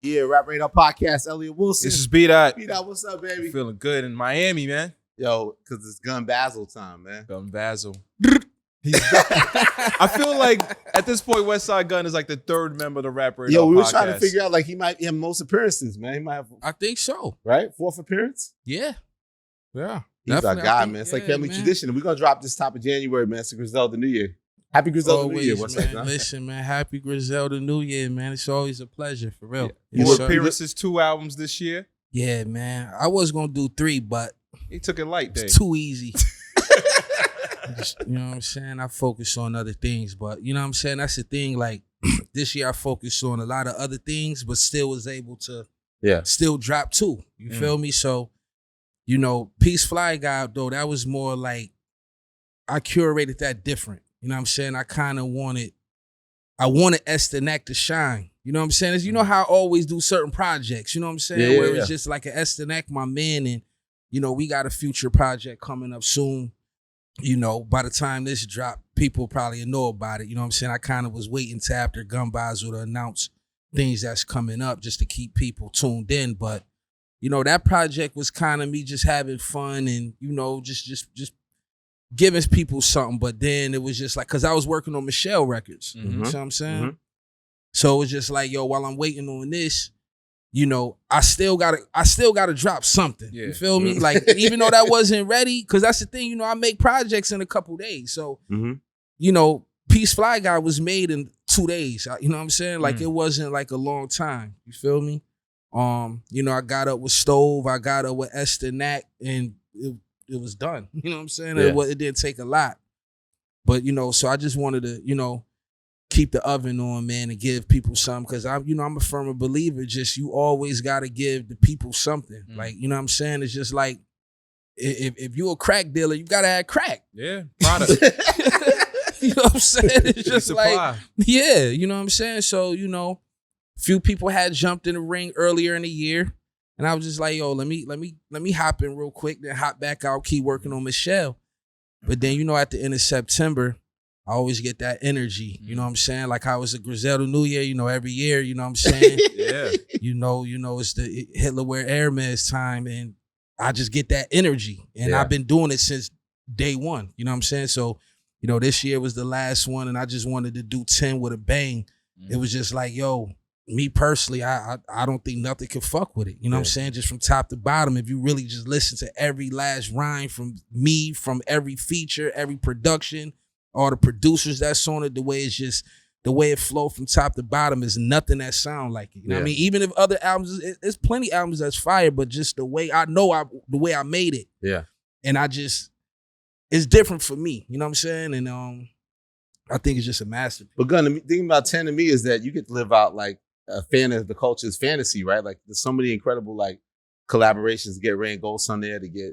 Yeah, Rap Radar Podcast, Elliott Wilson. This is B.Dot. B.Dot, what's up, baby? Feeling good in Miami, man. Yo, because it's Gun Basel time, man. Gun Basel. I feel like at this point, Westside Gunn is like the third member of the Rap Radar Yo, we were podcast. trying to figure out, like, he might have most appearances, man. He might have, I think so. right? Fourth appearance? Yeah. He's our guy, man. It's like family tradition. And we're going to drop this top of January, man. It's the Griselda New Year. Happy Griselda New Year. What's up, man? Listen, man. Happy Griselda New Year, man. It's always a pleasure, for real. Yeah. 4 appearances, 2 albums this year. Yeah, man. I was going to do 3, but he took it light, Dave. It's too easy. You know what I'm saying? I focus on other things, but you know what I'm saying? That's the thing. Like this year I focused on a lot of other things, but still was able to still drop 2. You feel me? So, you know, Peace Fly Guy, though, that was more like I curated that different. You know what I'm saying? I wanted Estenac to shine. You know what I'm saying? You know how I always do certain projects, you know what I'm saying? Where it's just like an Estenac, my man, and you know, we got a future project coming up soon. You know, by the time this drop, people probably know about it. You know what I'm saying? I kind of was waiting till after Gun Basel to announce things that's coming up just to keep people tuned in. But, you know, that project was kind of me just having fun and, you know, just giving people something. But then it was just like, because I was working on Michelle Records. You know what I'm saying? So it was just like, yo, while I'm waiting on this, you know, I still gotta drop something. You feel me? Like, even though that wasn't ready, because that's the thing, you know, I make projects in a couple days. So, you know, Peace Fly Guy was made in 2 days. You know what I'm saying? Like, it wasn't like a long time. You feel me? You know, I got up with Stove, I got up with Estenac, and it was done. You know what I'm saying? It didn't take a lot. But, you know, so I just wanted to, you know, keep the oven on, man, and give people something. Because I'm a firm believer, just you always gotta give the people something. Like, you know what I'm saying? It's just like if you a crack dealer, you gotta have crack. Yeah, product. You know what I'm saying? It's just like, yeah, you know what I'm saying? So, you know, few people had jumped in the ring earlier in the year. And I was just like, yo, let me hop in real quick, then hop back out, keep working on Michelle. But then, you know, at the end of September, I always get that energy, you know what I'm saying? Like how it's a Griselda New Year, you know, every year, you know what I'm saying? You know, it's the Hitler Wear Airman's time, and I just get that energy. And I've been doing it since day one, you know what I'm saying? So, you know, this year was the last one, and I just wanted to do 10 with a bang. It was just like, yo, me personally, I don't think nothing can fuck with it. You know what I'm saying? Just from top to bottom, if you really just listen to every last rhyme from me, from every feature, every production, all the producers that's on it, the way it flowed from top to bottom is nothing that sound like it. You know what I mean? Even if other albums, it's plenty albums that's fire, but just the way the way I made it. Yeah. And it's different for me. You know what I'm saying? And I think it's just a masterpiece. But Gun, the thing about 10 to me is that you get to live out like a fan of the culture's fantasy, right? Like there's so many incredible like collaborations to get Rain Ghost on there, to get,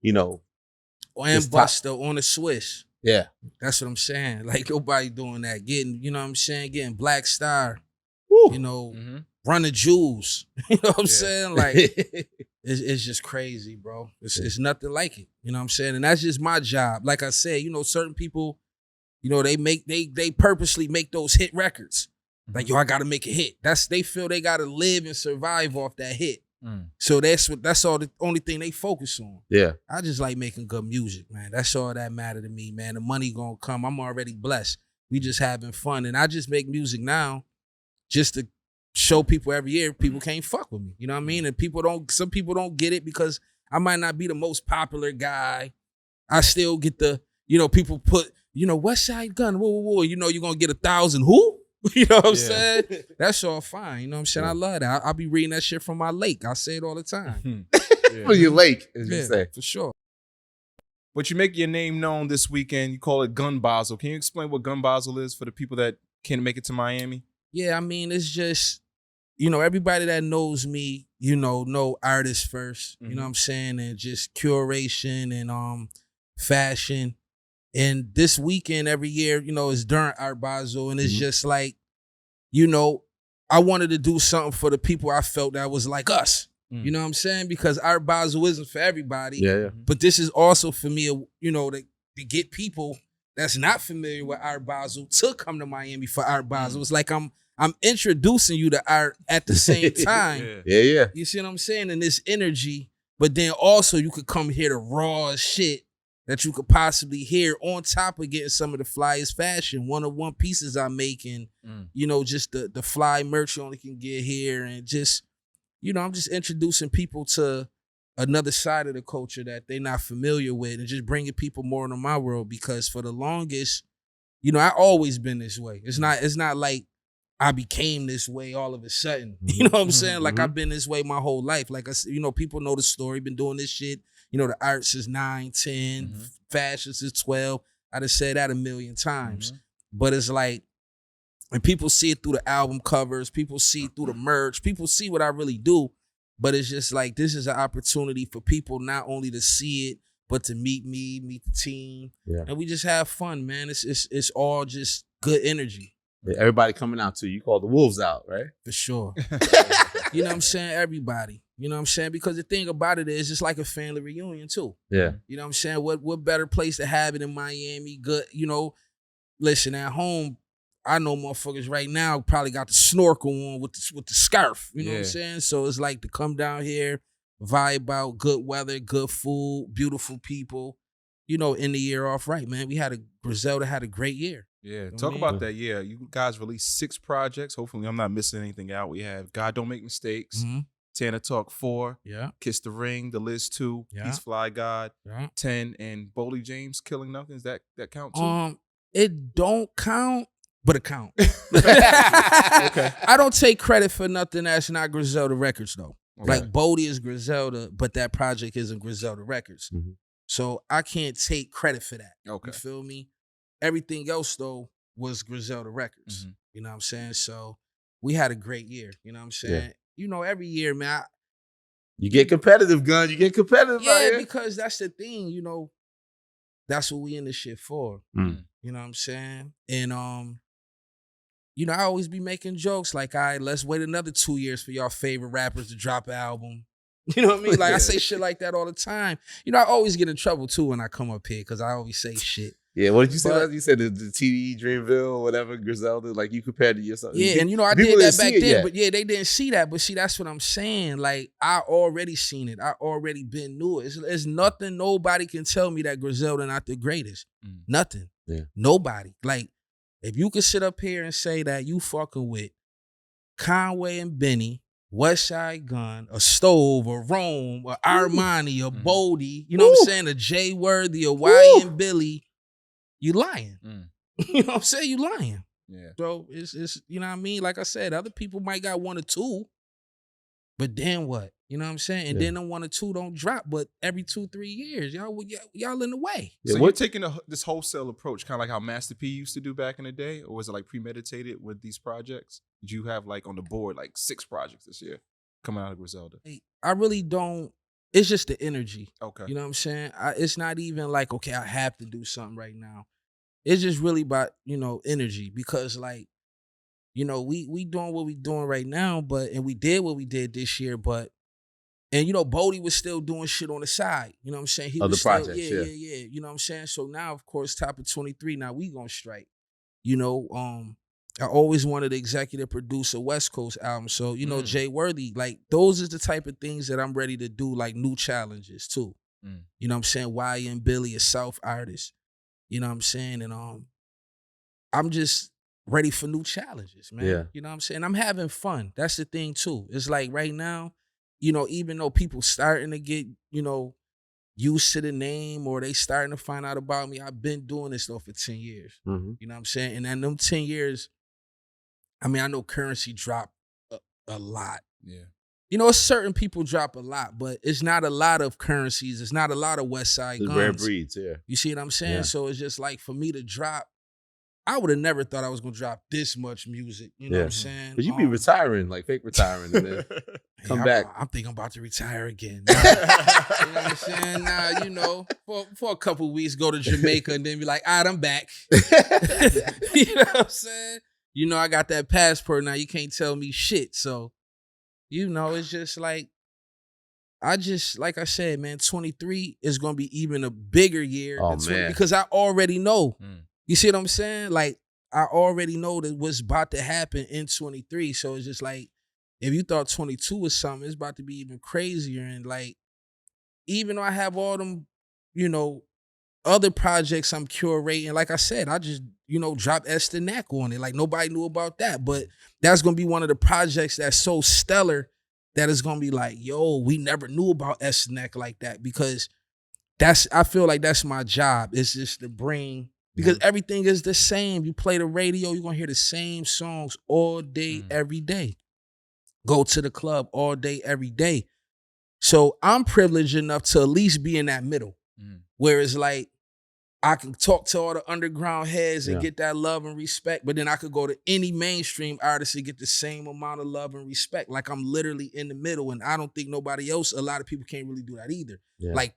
you know. And Busta on the Swiss. Yeah. That's what I'm saying. Like nobody doing that. Getting, you know what I'm saying? Getting Black Star, you know, Run the Jewels. You know what I'm saying? Like it's just crazy, bro. It's nothing like it. You know what I'm saying? And that's just my job. Like I said, you know, certain people, you know, they purposely make those hit records. Like, yo, I gotta make a hit. They feel they gotta live and survive off that hit. So that's all the only thing they focus on. Yeah. I just like making good music, man. That's all that matter to me, man. The money gonna come. I'm already blessed. We just having fun. And I just make music now just to show people every year people can't fuck with me. You know what I mean? And some people don't get it because I might not be the most popular guy. I still get you know, people put, you know, Westside Gunn, whoa, you know, you're gonna get 1,000 who? You know what I'm saying? That's all fine. You know what I'm saying? I love that. I'll be reading that shit from my lake. I say it all the time. From your lake, as you say. For sure. But you make your name known this weekend. You call it Gun Basel. Can you explain what Gun Basel is for the people that can't make it to Miami? Yeah, I mean, it's just, you know, everybody that knows me, you know artists first. You know what I'm saying? And just curation and fashion. And this weekend every year, you know, is during Art Basel, and it's just like, you know, I wanted to do something for the people I felt that was like us. You know what I'm saying? Because Art Basel isn't for everybody. But this is also for me, you know, to get people that's not familiar with Art Basel to come to Miami for Art Basel. It's like I'm I'm introducing you to art at the same time. Yeah. You see what I'm saying? And this energy, but then also you could come hear the raw shit that you could possibly hear on top of getting some of the flyest fashion, one-on-one pieces I'm making, you know, just the fly merch you only can get here. And just, you know, I'm just introducing people to another side of the culture that they're not familiar with and just bringing people more into my world, because for the longest, you know, I always been this way. It's not like I became this way all of a sudden. You know what I'm saying? Like I've been this way my whole life. Like, you know, people know the story, been doing this shit. You know, the art since 9, 10, fashion since 12. I just said that a million times. But it's like, and people see it through the album covers, people see it through the merch, people see what I really do. But it's just like, this is an opportunity for people not only to see it, but to meet me, meet the team. Yeah. And we just have fun, man. It's all just good energy. Yeah, everybody coming out too. You call the wolves out, right? For sure. You know what I'm saying? Everybody. You know what I'm saying? Because the thing about it is, it's like a family reunion too. Yeah. You know what I'm saying? What better place to have it in Miami? Good, you know. Listen, at home, I know motherfuckers right now probably got the snorkel on with the scarf. You know what I'm saying? So it's like to come down here, vibe out, good weather, good food, beautiful people. You know, end the year off right, man. Griselda had a great year. Yeah, talk about that. Yeah, you guys released 6 projects. Hopefully, I'm not missing anything out. We have God Don't Make Mistakes, Tana Talk 4, Kiss the Ring, The Liz 2, Peace Fly God, 10, and Boldy James Killing Nothing. Does that count too? It don't count, but it count. Okay. I don't take credit for nothing that's not Griselda Records though. Okay. Like Boldy is Griselda, but that project isn't Griselda Records. So I can't take credit for that. Okay. You feel me? Everything else, though, was Griselda Records. You know what I'm saying? So we had a great year. You know what I'm saying? Yeah. You know, every year, man. You get competitive, Gunn. You get competitive. Yeah, because that's the thing, you know. That's what we in this shit for. You know what I'm saying? And, you know, I always be making jokes like, all right, let's wait another 2 years for y'all favorite rappers to drop an album. You know what I mean? Like, I say shit like that all the time. You know, I always get in trouble, too, when I come up here because I always say shit. Yeah, what did you say? You said the TDE Dreamville or whatever, Griselda, like you compared to yourself. Yeah, and you know, I did that back then, but yeah, they didn't see that. But see, that's what I'm saying. Like, I already seen it. I already been knew it. It's nothing nobody can tell me that Griselda not the greatest. Nothing. Yeah. Nobody. Like, if you could sit up here and say that you fucking with Conway and Benny, Westside Gunn, a Stove, a Rome, a Armani, a Boldy, you know what I'm saying? A Jay Worthy, a Y and Billy, you lying. You know what I'm saying? You lying. Yeah. So it's you know what I mean? Like I said, other people might got 1 or 2, but then what? You know what I'm saying? And then the 1 or 2 don't drop, but every 2-3 years, y'all in the way. So you're taking this wholesale approach, kind of like how Master P used to do back in the day, or was it like premeditated with these projects? Did you have like on the board like 6 projects this year coming out of Griselda? I really don't. It's just the energy. Okay. You know what I'm saying? It's not even like, okay, I have to do something right now. It's just really about, you know, energy, because like, you know, we doing what we doing right now, and we did what we did this year, and you know, Boldy was still doing shit on the side. You know what I'm saying? He was projects, still, yeah. You know what I'm saying? So now, of course, top of 23, now we gonna strike. You know, I always wanted to executive produce a West Coast album. So, you know, Jay Worthy, like those is the type of things that I'm ready to do, like new challenges too. You know what I'm saying? Y and Billy, a South artist. You know what I'm saying? And I'm just ready for new challenges, man. Yeah. You know what I'm saying? I'm having fun. That's the thing too. It's like right now, you know, even though people starting to get, you know, used to the name or they starting to find out about me, I've been doing this though for 10 years. You know what I'm saying? And in them 10 years, I mean, I know currency dropped a lot. Yeah. You know, certain people drop a lot, but it's not a lot of currencies. It's not a lot of Westside Gunns. Rare breeds, yeah. You see what I'm saying? Yeah. So it's just like for me to drop, I would have never thought I was going to drop this much music. You know what I'm saying? But you be retiring, like fake retiring, and then come back. I'm thinking I'm about to retire again. You know what I'm saying? Nah, you know, for a couple weeks, go to Jamaica and then be like, all right, I'm back. You know what I'm saying? You know, I got that passport now. You can't tell me shit. So, you know, it's just like, like I said, man, 23 is going to be even a bigger year than 20 because I already know. You see what I'm saying? Like, I already know that what's about to happen in 23. So it's just like, if you thought 22 was something, it's about to be even crazier. And like, even though I have all them, you know, other projects I'm curating, like I said, I just, you know, dropped Esther Knack on it. Like nobody knew about that. But that's gonna be one of the projects that's so stellar that it's gonna be like, yo, we never knew about Esther Knack like that. Because I feel like that's my job. It's just to bring, because everything is the same. You play the radio, you're gonna hear the same songs all day, every day. Go to the club all day, every day. So I'm privileged enough to at least be in that middle. Where it's like, I can talk to all the underground heads and get that love and respect, but then I could go to any mainstream artist and get the same amount of love and respect. Like I'm literally in the middle, and I don't think nobody else, a lot of people can't really do that either. Like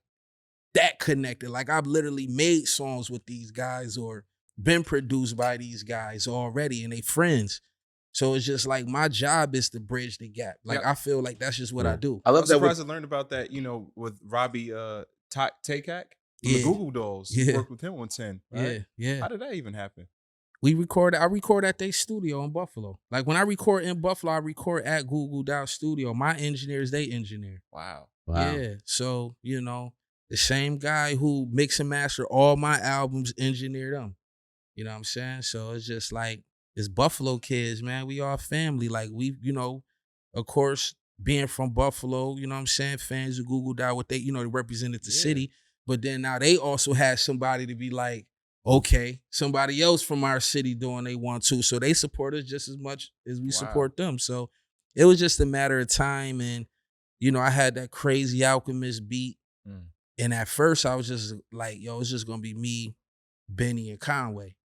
that connected. Like I've literally made songs with these guys or been produced by these guys already, and they friends. So it's just like my job is to bridge the gap. Like I feel like that's just what I do. I love that. I learned about that, you know, with Robbie Takak. The Google Dolls. You worked with him on 10, right? Yeah. How did that even happen? I record at their studio in Buffalo. Like when I record in Buffalo, I record at Google Dolls Studio. My engineer is their engineer. Wow. Yeah. So, you know, the same guy who mix and master all my albums engineered them. You know what I'm saying? So it's just like, it's Buffalo kids, man. We all family. Like we, you know, of course, being from Buffalo, you know what I'm saying? Fans of Google Dolls, what they, you know, they represented the city. But then now they also had somebody to be like, okay, somebody else from our city doing they want to. So they support us just as much as we support them. So it was just a matter of time. And, you know, I had that Crazy Alchemist beat. And at first I was just like, yo, it's just going to be me, Benny, and Conway.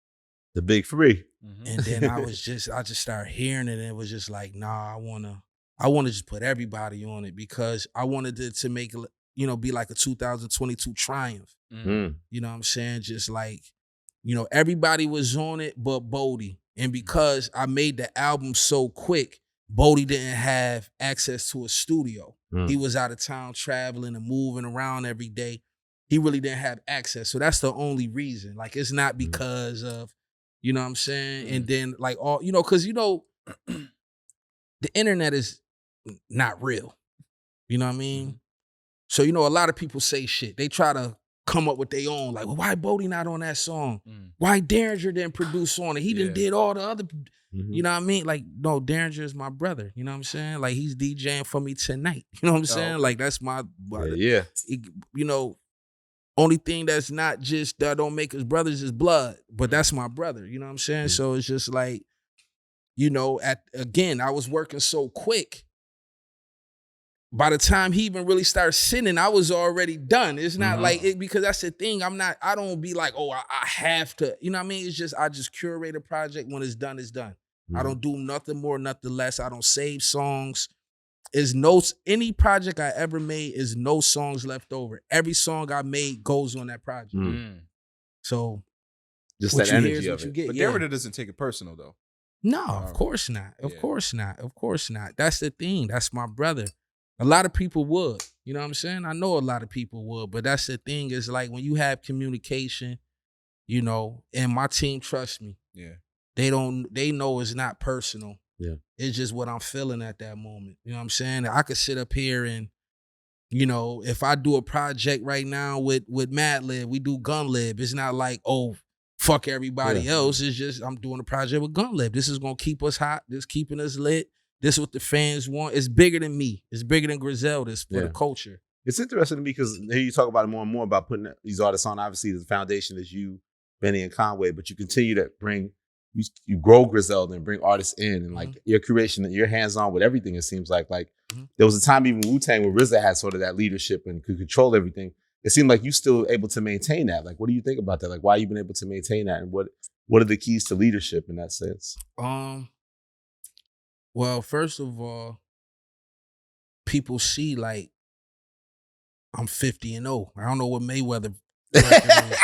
The big three. And then I just started hearing it, and it was just like, nah, I want to just put everybody on it, because I wanted it to make, you know, be like a 2022 triumph. You know what I'm saying? Just like, you know, everybody was on it but Boldy. And because I made the album so quick, Boldy didn't have access to a studio. He was out of town traveling and moving around every day. He really didn't have access. So that's the only reason. Like, it's not because of, you know what I'm saying? And then like all, you know, because, you know, the internet is not real. You know what I mean? So, you know, a lot of people say shit. They try to come up with their own, like, well, why Boldy not on that song? Why Derringer didn't produce on it? He done did all the other, you know what I mean? Like, no, Derringer is my brother. You know what I'm saying? Like, he's DJing for me tonight. You know what I'm saying? Like, that's my brother. You know, only thing that's not just, that don't make us brothers is blood, but that's my brother. You know what I'm saying? So it's just like, you know, again, I was working so quick. By the time he even really started singing, I was already done. It's not like it, because that's the thing. I don't be like, oh, I have to, you know what I mean? It's just, I just curate a project. When it's done, it's done. I don't do nothing more, nothing less. I don't save songs. Any project I ever made is no songs left over. Every song I made goes on that project. So just that energy of it. But Derrida doesn't take it personal though. No, of course not. Of course not. Of course not. That's the thing. That's my brother. A lot of people would. You know what I'm saying? I know a lot of people would, but that's the thing, is like when you have communication, you know, and my team trusts me. Yeah. They know it's not personal. Yeah. It's just what I'm feeling at that moment. You know what I'm saying? I could sit up here and, you know, if I do a project right now with Madlib, we do Gunlib. It's not like, oh, fuck everybody else. It's just, I'm doing a project with Gunlib. This is going to keep us hot. This keeping us lit. This is what the fans want. It's bigger than me. It's bigger than Griselda. It's for the culture. It's interesting to me because here you talk about it more and more about putting these artists on. Obviously, the foundation is you, Benny, and Conway, but you continue to bring, you grow Griselda and bring artists in, and like your creation, your hands-on with everything, it seems like. Like there was a time even Wu-Tang where RZA had sort of that leadership and could control everything. It seemed like you still able to maintain that. Like, what do you think about that? Like, why you been able to maintain that? And what are the keys to leadership in that sense? Well, first of all, people see like I'm 50-0. I don't know what Mayweather record is.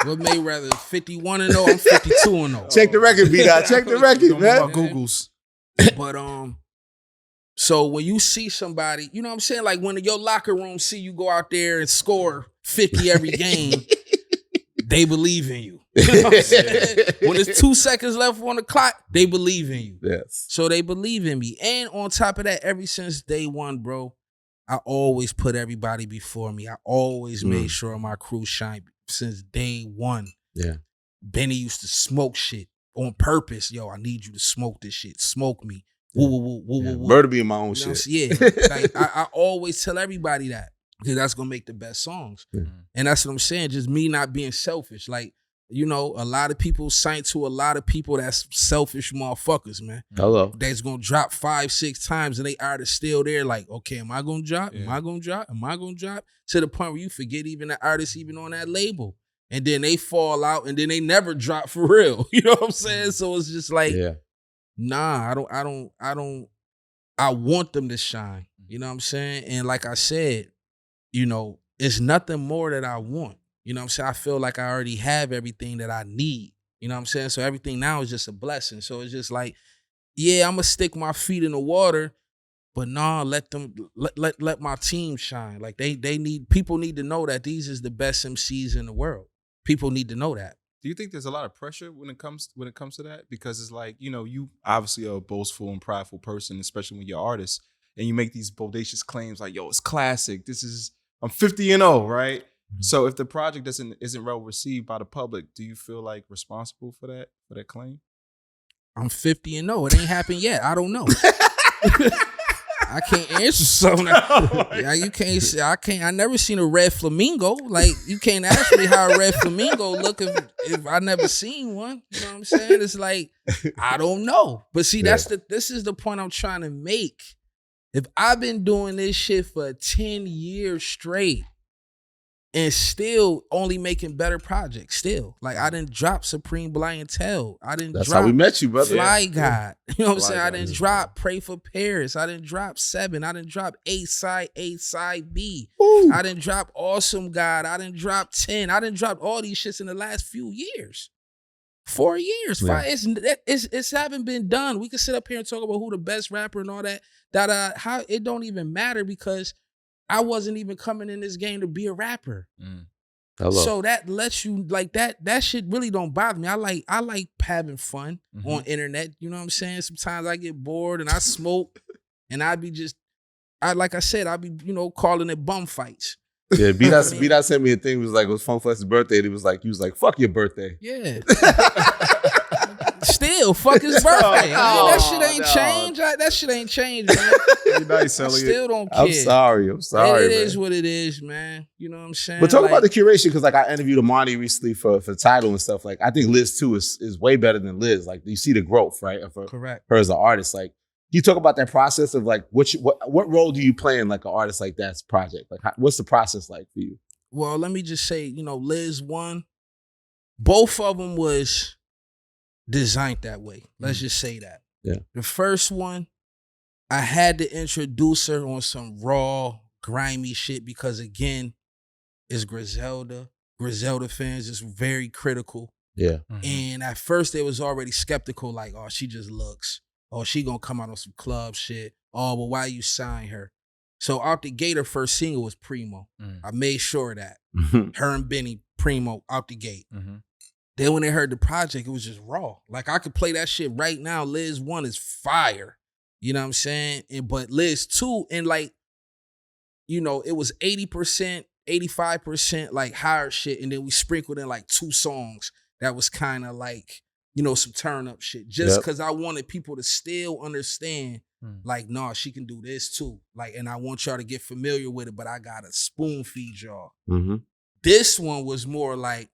What Mayweather is 51-0. I'm 52-0. Check the record, B.Dot. Check the record, man. About Googles. But so when you see somebody, you know what I'm saying? Like when your locker room see you go out there and score 50 every game, they believe in you. You know what I'm saying? When there's 2 seconds left on the clock, they believe in you. Yes. So they believe in me. And on top of that, ever since day one, bro, I always put everybody before me. I always made sure my crew shined since day one. Yeah. Benny used to smoke shit on purpose. Yo, I need you to smoke this shit. Smoke me. Woo, woo, woo, woo, woo, woo. Murder be in my own shit. Yeah. Like, I always tell everybody that. Because that's going to make the best songs. Yeah. And that's what I'm saying. Just me not being selfish. Like, you know, a lot of people signed to a lot of people that's selfish motherfuckers, man. Hello. That's going to drop 5-6 times and they are still there like, okay, am I going to drop? Am I going to drop? Am I going to drop? To the point where you forget even the artist even on that label. And then they fall out and then they never drop for real. You know what I'm saying? So it's just like, nah, I want them to shine. You know what I'm saying? And like I said, you know, it's nothing more that I want. You know what I'm saying? I feel like I already have everything that I need. You know what I'm saying? So everything now is just a blessing. So it's just like, yeah, I'm going to stick my feet in the water, but nah, let my team shine. Like people need to know that these is the best MCs in the world. People need to know that. Do you think there's a lot of pressure when it comes to that? Because it's like, you know, you obviously are a boastful and prideful person, especially when you're artists, and you make these bodacious claims like, yo, it's classic. I'm 50-0, right? Mm-hmm. So if the project isn't well received by the public, do you feel like responsible for that claim? I'm 50-0. It ain't happened yet. I don't know. I can't answer something. Yeah, you can't say I never seen a red flamingo. Like, you can't ask me how a red flamingo look if I never seen one. You know what I'm saying? It's like, I don't know. But see, this is the point I'm trying to make. If I've been doing this shit for 10 years straight and still only making better projects, still. Like, I didn't drop Supreme Clientele. I didn't That's drop how we met you, brother. Fly God. You know what I'm saying? I didn't drop Pray for Paris. I didn't drop 7. I didn't drop A-Side B. Ooh. I didn't drop Awesome God. I didn't drop 10. I didn't drop all these shits in the last few years. 4 years. Yeah. It's haven't been done. We can sit up here and talk about who the best rapper and all that. How it don't even matter because I wasn't even coming in this game to be a rapper. So that lets you like that shit really don't bother me. I like having fun on internet. You know what I'm saying? Sometimes I get bored and I smoke and I'd be calling it bum fights. Yeah, B.Dot sent me a thing. It was like, it was fun for his birthday. And he was like, fuck your birthday. Yeah. Still, fuck his birthday. That shit ain't changed. That shit ain't changed, man. You're nice, Elliott. Still don't care. I'm sorry. It is what it is, man. You know what I'm saying? But talk about the curation, because like I interviewed Amani recently for Tidal and stuff. Like, I think Liz 2 is way better than Liz. Like, you see the growth, right? Correct. Her as an artist. Like, you talk about that process of like, what role do you play in like an artist like that's project? Like, what's the process like for you? Well, let me just say, Liz 1, both of them was designed that way. Let's just say that. Yeah. The first one, I had to introduce her on some raw, grimy shit because, again, it's Griselda. Griselda fans is very critical. Yeah. And at first, they was already skeptical, like, oh, she just looks. Oh, she gonna come out on some club shit. Oh, well, why you sign her? So out the gate, her first single was Primo. I made sure of that. Her and Benny, Primo, out the gate. Then when they heard the project, it was just raw. Like, I could play that shit right now. Liz 1 is fire. You know what I'm saying? But Liz 2, and like, it was 80%, 85% like higher shit. And then we sprinkled in like 2 songs that was kind of like, some turn up shit. Just because I wanted people to still understand, like, nah, she can do this too. Like, and I want y'all to get familiar with it, but I got to spoon feed y'all. This one was more like,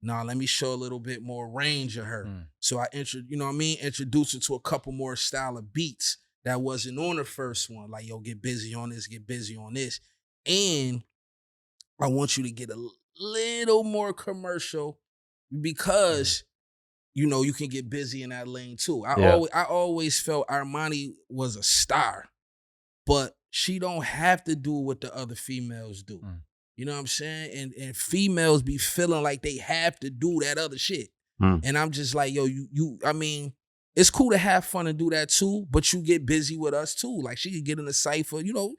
nah, let me show a little bit more range of her. So I introduced her to a couple more style of beats that wasn't on the first one. Like, yo, get busy on this, get busy on this. And I want you to get a little more commercial because, you can get busy in that lane too. I always felt Armani was a star, but she don't have to do what the other females do. You know what I'm saying? And females be feeling like they have to do that other shit. And I'm just like, yo, it's cool to have fun and do that too, but you get busy with us too. Like she could get in a cypher, you know,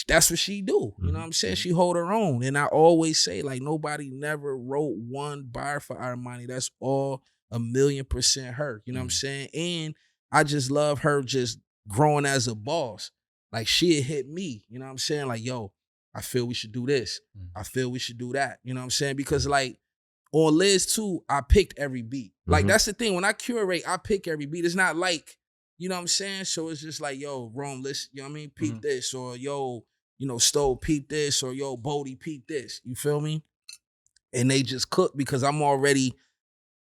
that's what she do. You know what I'm saying? She hold her own. And I always say, like, nobody never wrote one bar for Armani. That's all 1,000,000% her. You know what I'm saying? And I just love her just growing as a boss. Like she had hit me, you know what I'm saying? Like, yo, I feel we should do this. I feel we should do that. You know what I'm saying? Because like on Liz too, I picked every beat. Like that's the thing. When I curate, I pick every beat. It's not like, you know what I'm saying? So it's just like, yo, Rome, listen, you know what I mean? Peep this. Or yo, you know, Stove, peep this. Or yo, Boldy, peep this. You feel me? And they just cook because I'm already,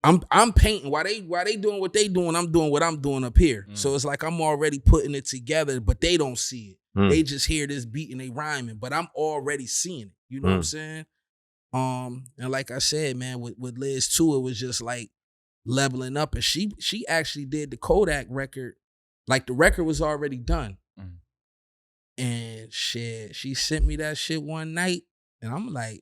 I'm painting. While they doing what they doing, I'm doing what I'm doing up here. So it's like I'm already putting it together, but they don't see it. They just hear this beat and they rhyming, but I'm already seeing it. You know what I'm saying? And like I said, man, with Liz too, it was just like leveling up. And she actually did the Kodak record. Like the record was already done. And shit, she sent me that shit one night. And I'm like,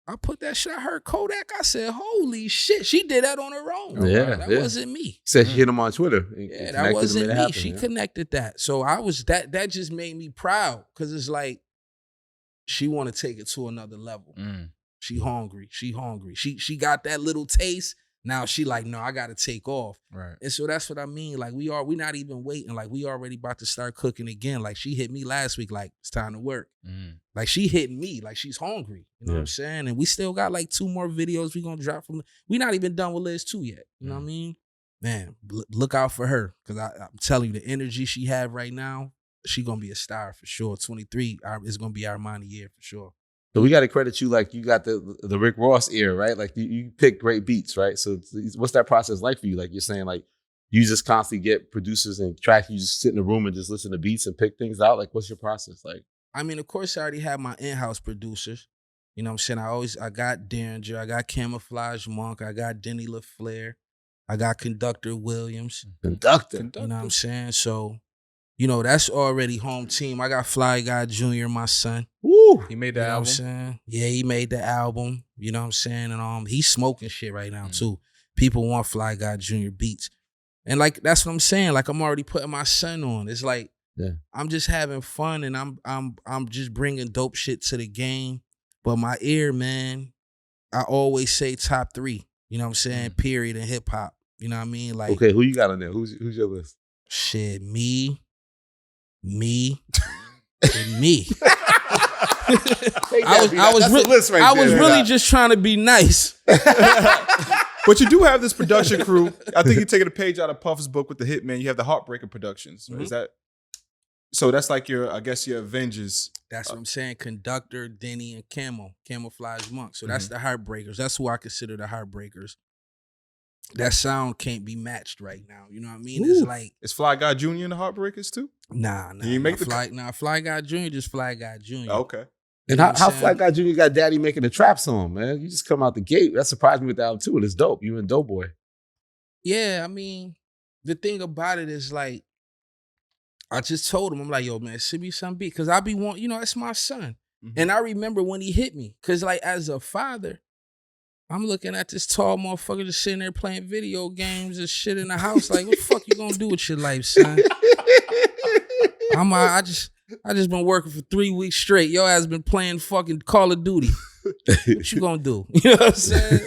I put that shit, I heard Kodak. I said, holy shit, she did that on her own. Yeah, that wasn't me. Said she hit him on Twitter. Yeah, that wasn't me. She connected that. So I was, that just made me proud. Cause it's like, she want to take it to another level. She hungry. She got that little taste. Now she like, no, I got to take off. Right. And so that's what I mean. Like we not even waiting. Like we already about to start cooking again. Like she hit me last week. Like it's time to work. Like she hitting me. Like she's hungry. You know what I'm saying? And we still got like 2 more videos we gonna drop from. We not even done with Liz 2 yet. You know what I mean? Man, look out for her. Cause I'm telling you, the energy she have right now, she gonna be a star for sure. 23 is gonna be Armani year for sure. So we got to credit you, like you got the Rick Ross ear, right? Like you pick great beats, right? So what's that process like for you? Like you're saying, like you just constantly get producers and tracks. You just sit in a room and just listen to beats and pick things out. Like what's your process like? I mean, of course, I already have my in-house producers. You know what I'm saying? I got Derringer, I got Camouflage Monk, I got Denny LaFleur, I got Conductor Williams. Conductor. You know what I'm saying? So, you know, that's already home team. I got Fly Guy Jr., my son. Woo! He made the album. Know what I'm saying? Yeah, he made the album. You know what I'm saying? And he's smoking shit right now, too. People want Fly Guy Jr. beats. And like, that's what I'm saying. Like, I'm already putting my son on. It's like, I'm just having fun and I'm just bringing dope shit to the game. But my ear, man, I always say top 3. You know what I'm saying? Period in hip hop. You know what I mean? Like, okay, who you got on there? Who's your list? Shit, me, and me. I was really just trying to be nice. But you do have this production crew. I think you're taking a page out of Puff's book with the Hitman. You have the Heartbreaker Productions. Is that so? That's like your Avengers. That's what I'm saying. Conductor, Denny, and Camouflage Monk. So that's the Heartbreakers. That's who I consider the Heartbreakers. That sound can't be matched right now. You know what I mean? Ooh. It's like, is Fly Guy Jr. in the Heartbreakers too? Nah. You make Fly Guy Jr. just Fly Guy Jr. Oh, okay. And how Fly Guy Jr. got Daddy making a trap song, man? You just come out the gate. That surprised me with the album too. And it's dope. You and Dope Boy. Yeah, I mean, the thing about it is like, I just told him, I'm like, yo, man, send me some beat. Cause I be want, you know, it's my son. And I remember when he hit me. Cause like as a father, I'm looking at this tall motherfucker just sitting there playing video games and shit in the house. Like, what the fuck you gonna do with your life, son? I just been working for 3 weeks straight. Your ass been playing fucking Call of Duty. What you gonna do? You know what I'm saying?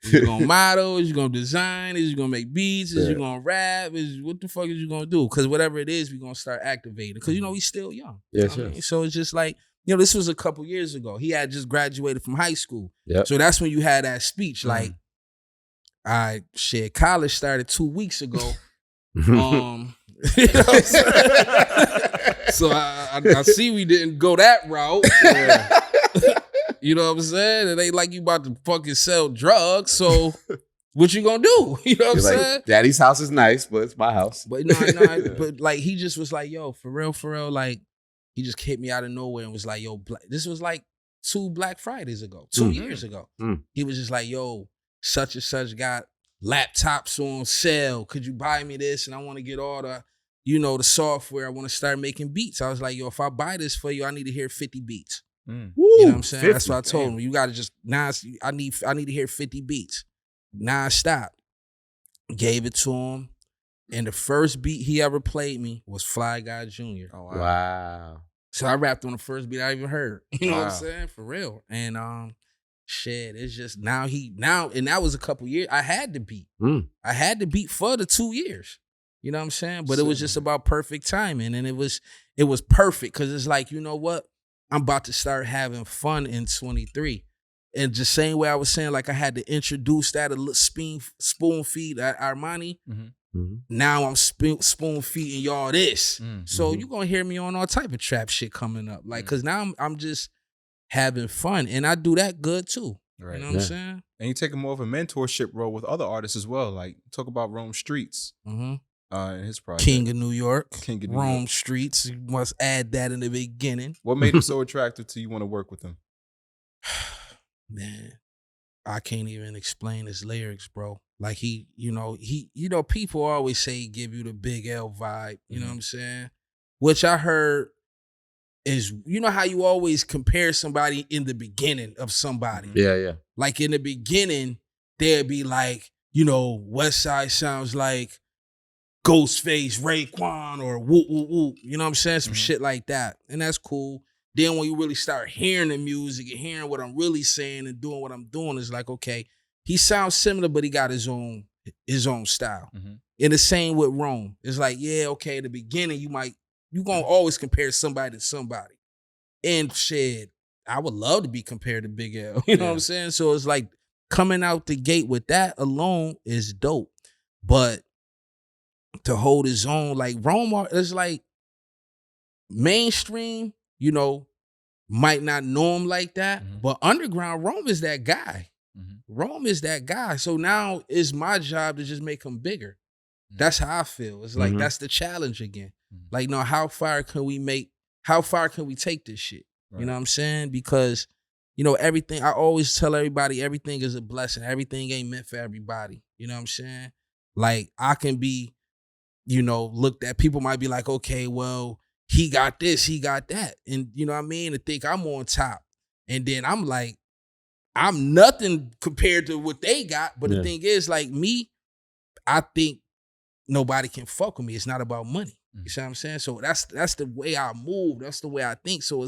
You gonna model? Is you gonna design? Is you gonna make beats? Is you gonna rap? What the fuck is you gonna do? Because whatever it is, we gonna start activating. Because you know he's still young. Yeah, sure. So it's just like, you know, this was a couple years ago. He had just graduated from high school. Yep. So that's when you had that speech. Like, college started 2 weeks ago. You know what I'm saying? So I see we didn't go that route. Yeah. You know what I'm saying? It ain't like you about to fucking sell drugs. So what you gonna do? You know what I'm saying? Daddy's house is nice, but it's my house. But no, but like he just was like, yo, for real, like he just hit me out of nowhere and was like, yo, this was like 2 Black Fridays ago, 2 years ago. He was just like, yo, such and such got laptops on sale. Could you buy me this? And I want to get all the, you know, the software. I want to start making beats. I was like, yo, if I buy this for you, I need to hear 50 beats. You know what I'm saying? 50, that's what I told him. You got to just, I need to hear 50 beats. Non-stop. Gave it to him. And the first beat he ever played me was Fly Guy Jr. Oh, wow. So I rapped on the first beat I even heard. You know what I'm saying? For real. And shit, it's just now and that was a couple years. I had the beat. I had the beat for the 2 years. You know what I'm saying? But it was just about perfect timing. And it was perfect because it's like, you know what? I'm about to start having fun in 23. And the same way I was saying, like I had to introduce that a little spoon feed at Armani. Now I'm spoon feeding y'all this. So you're going to hear me on all type of trap shit coming up. Like, because now I'm just having fun. And I do that good too. Right. You know what I'm saying? And you take more of a mentorship role with other artists as well. Like, talk about Rome Streetz in his project. King of New York. Rome Streetz. You must add that in the beginning. What made him so attractive to you want to work with him? Man, I can't even explain his lyrics, bro. Like he, people always say he give you the Big L vibe, you know what I'm saying? Which I heard is, you know how you always compare somebody in the beginning of somebody? Yeah. Like in the beginning, they'd be like, Westside sounds like Ghostface, Raekwon, or whoop, whoop, whoop. You know what I'm saying? Some shit like that. And that's cool. Then when you really start hearing the music and hearing what I'm really saying and doing what I'm doing, it's like, okay, he sounds similar, but he got his own style. And the same with Rome. It's like, yeah, okay, in the beginning, you're going to always compare somebody to somebody. And shit, I would love to be compared to Big L. You know what I'm saying? So it's like coming out the gate with that alone is dope. But to hold his own, like Rome is like mainstream, might not know him like that, but underground, Rome is that guy. Rome is that guy. So now it's my job to just make him bigger. That's how I feel. It's like, that's the challenge again. Like, how far can we take this shit? Right. You know what I'm saying? Because, everything, I always tell everybody, everything is a blessing. Everything ain't meant for everybody. You know what I'm saying? Like, I can be, looked at, people might be like, okay, well, he got this, he got that. And you know what I mean? To think I'm on top. And then I'm like, I'm nothing compared to what they got. But the thing is, like me, I think nobody can fuck with me. It's not about money. You see what I'm saying? So that's the way I move. That's the way I think. So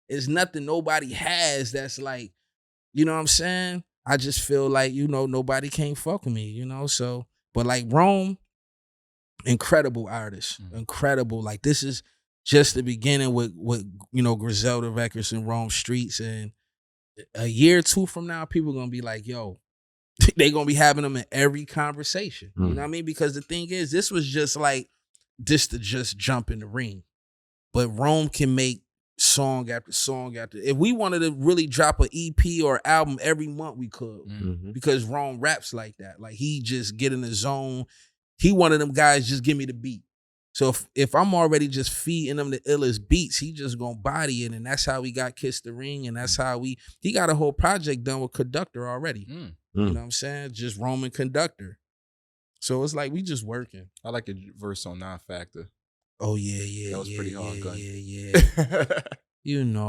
it's nothing nobody has that's like, you know what I'm saying? I just feel like, nobody can't fuck with me, So, but like Rome, incredible artist. Incredible. Like this is just the beginning with Griselda Records and Rome Streetz. And a year or two from now, people are going to be like, yo, they going to be having them in every conversation. You know what I mean? Because the thing is, this was just like, this to just jump in the ring. But Rome can make song after song after. If we wanted to really drop an EP or album every month, we could. Because Rome raps like that. Like he just get in the zone. He one of them guys, just give me the beat. So if I'm already just feeding him the illest beats, he just gonna body it. And that's how we got Kiss the Ring. And that's how he got a whole project done with Conductor already. You know what I'm saying? Just Roman Conductor. So it's like we just working. I like your verse on Non-Factor. Oh, yeah. That was pretty hard, Gunn. Yeah.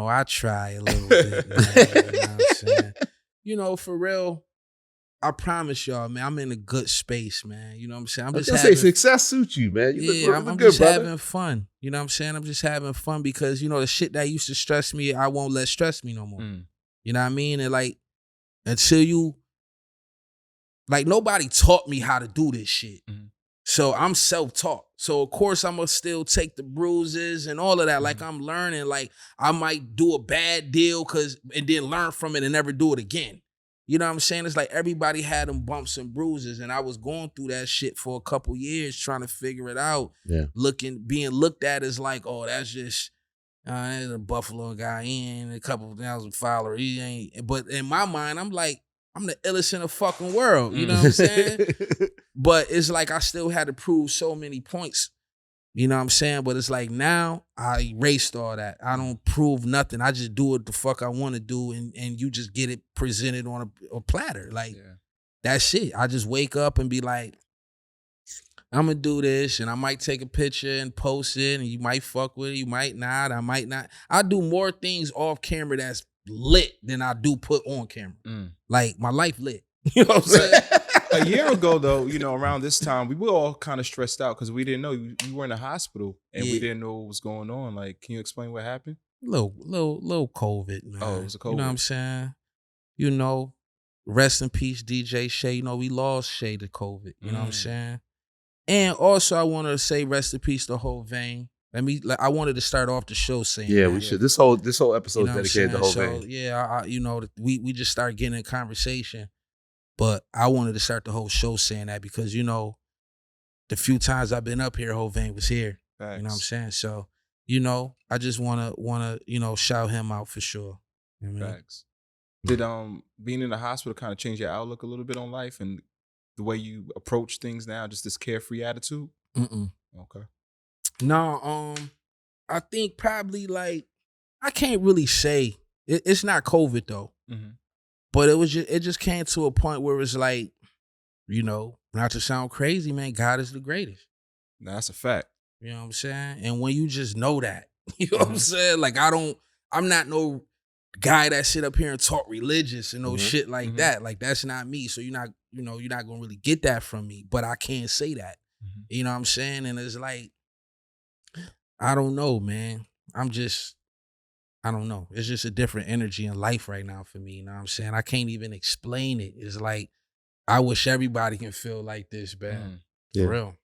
I try a little bit, man. You know what I'm saying? For real, I promise y'all, man, I'm in a good space, man. You know what I'm saying? I'm just having success suits you, man. I'm just having fun. You know what I'm saying? I'm just having fun because, the shit that used to stress me, I won't let stress me no more. You know what I mean? And like, until you, like nobody taught me how to do this shit. So I'm self-taught. So of course I'm gonna still take the bruises and all of that. Like I'm learning, like I might do a bad deal and then learn from it and never do it again. You know what I'm saying? It's like everybody had them bumps and bruises, and I was going through that shit for a couple years trying to figure it out. Being looked at as like, oh, that's just there's a Buffalo guy, he ain't a couple thousand followers. He ain't. But in my mind, I'm like, I'm the illest in the fucking world. You know what I'm saying? But it's like I still had to prove so many points. You know what I'm saying? But it's like now I erased all that. I don't prove nothing. I just do what the fuck I want to do, and you just get it presented on a platter. Like that's it. I just wake up and be like, I'm gonna do this, and I might take a picture and post it, and you might fuck with it, you might not, I might not. I do more things off camera that's lit than I do put on camera. Like my life lit. You know what I'm saying? A year ago, though, around this time, we were all kind of stressed out because we didn't know you were in the hospital and we didn't know what was going on. Like, can you explain what happened? Little COVID, man. Oh, it was a COVID. You know what I'm saying? Rest in peace, DJ Shay. We lost Shay to COVID. You know what I'm saying? And also, I wanted to say rest in peace to whole Vein. I wanted to start off the show saying we should. This whole episode is dedicated to whole Vein. Yeah, we just started getting in conversation, but I wanted to start the whole show saying that because the few times I've been up here, whole Vein was here. Facts. You know what I'm saying? So I just wanna shout him out for sure. You know what I mean? Facts. Did being in the hospital kind of change your outlook a little bit on life and the way you approach things now, just this carefree attitude? Okay. No, I think probably I can't really say it's not COVID though, but it just came to a point where it's like, not to sound crazy, man, God is the greatest. Nah, that's a fact. You know what I'm saying? And when you just know that, you know what I'm saying? Like I'm not no guy that sit up here and talk religious and no shit like that. Like that's not me. So you're not gonna really get that from me. But I can't say that. You know what I'm saying? And it's like, I don't know, man. I don't know. It's just a different energy in life right now for me. You know what I'm saying? I can't even explain it. It's like, I wish everybody can feel like this, man. For real.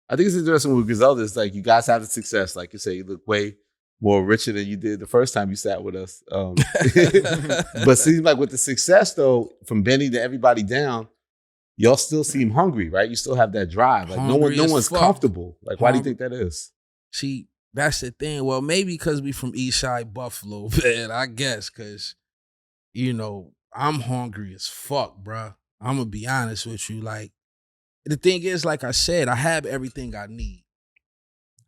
I think it's interesting with Griselda. It's like you guys have the success. Like you say, you look way more richer than you did the first time you sat with us. But it seems like with the success, though, from Benny to everybody down, y'all still seem hungry, right? You still have that drive. Like no one's comfortable. Like, why do you think that is? See, that's the thing. Well, maybe because we from Eastside Buffalo, man. I guess because, I'm hungry as fuck, bruh. I'm going to be honest with you. Like, the thing is, like I said, I have everything I need.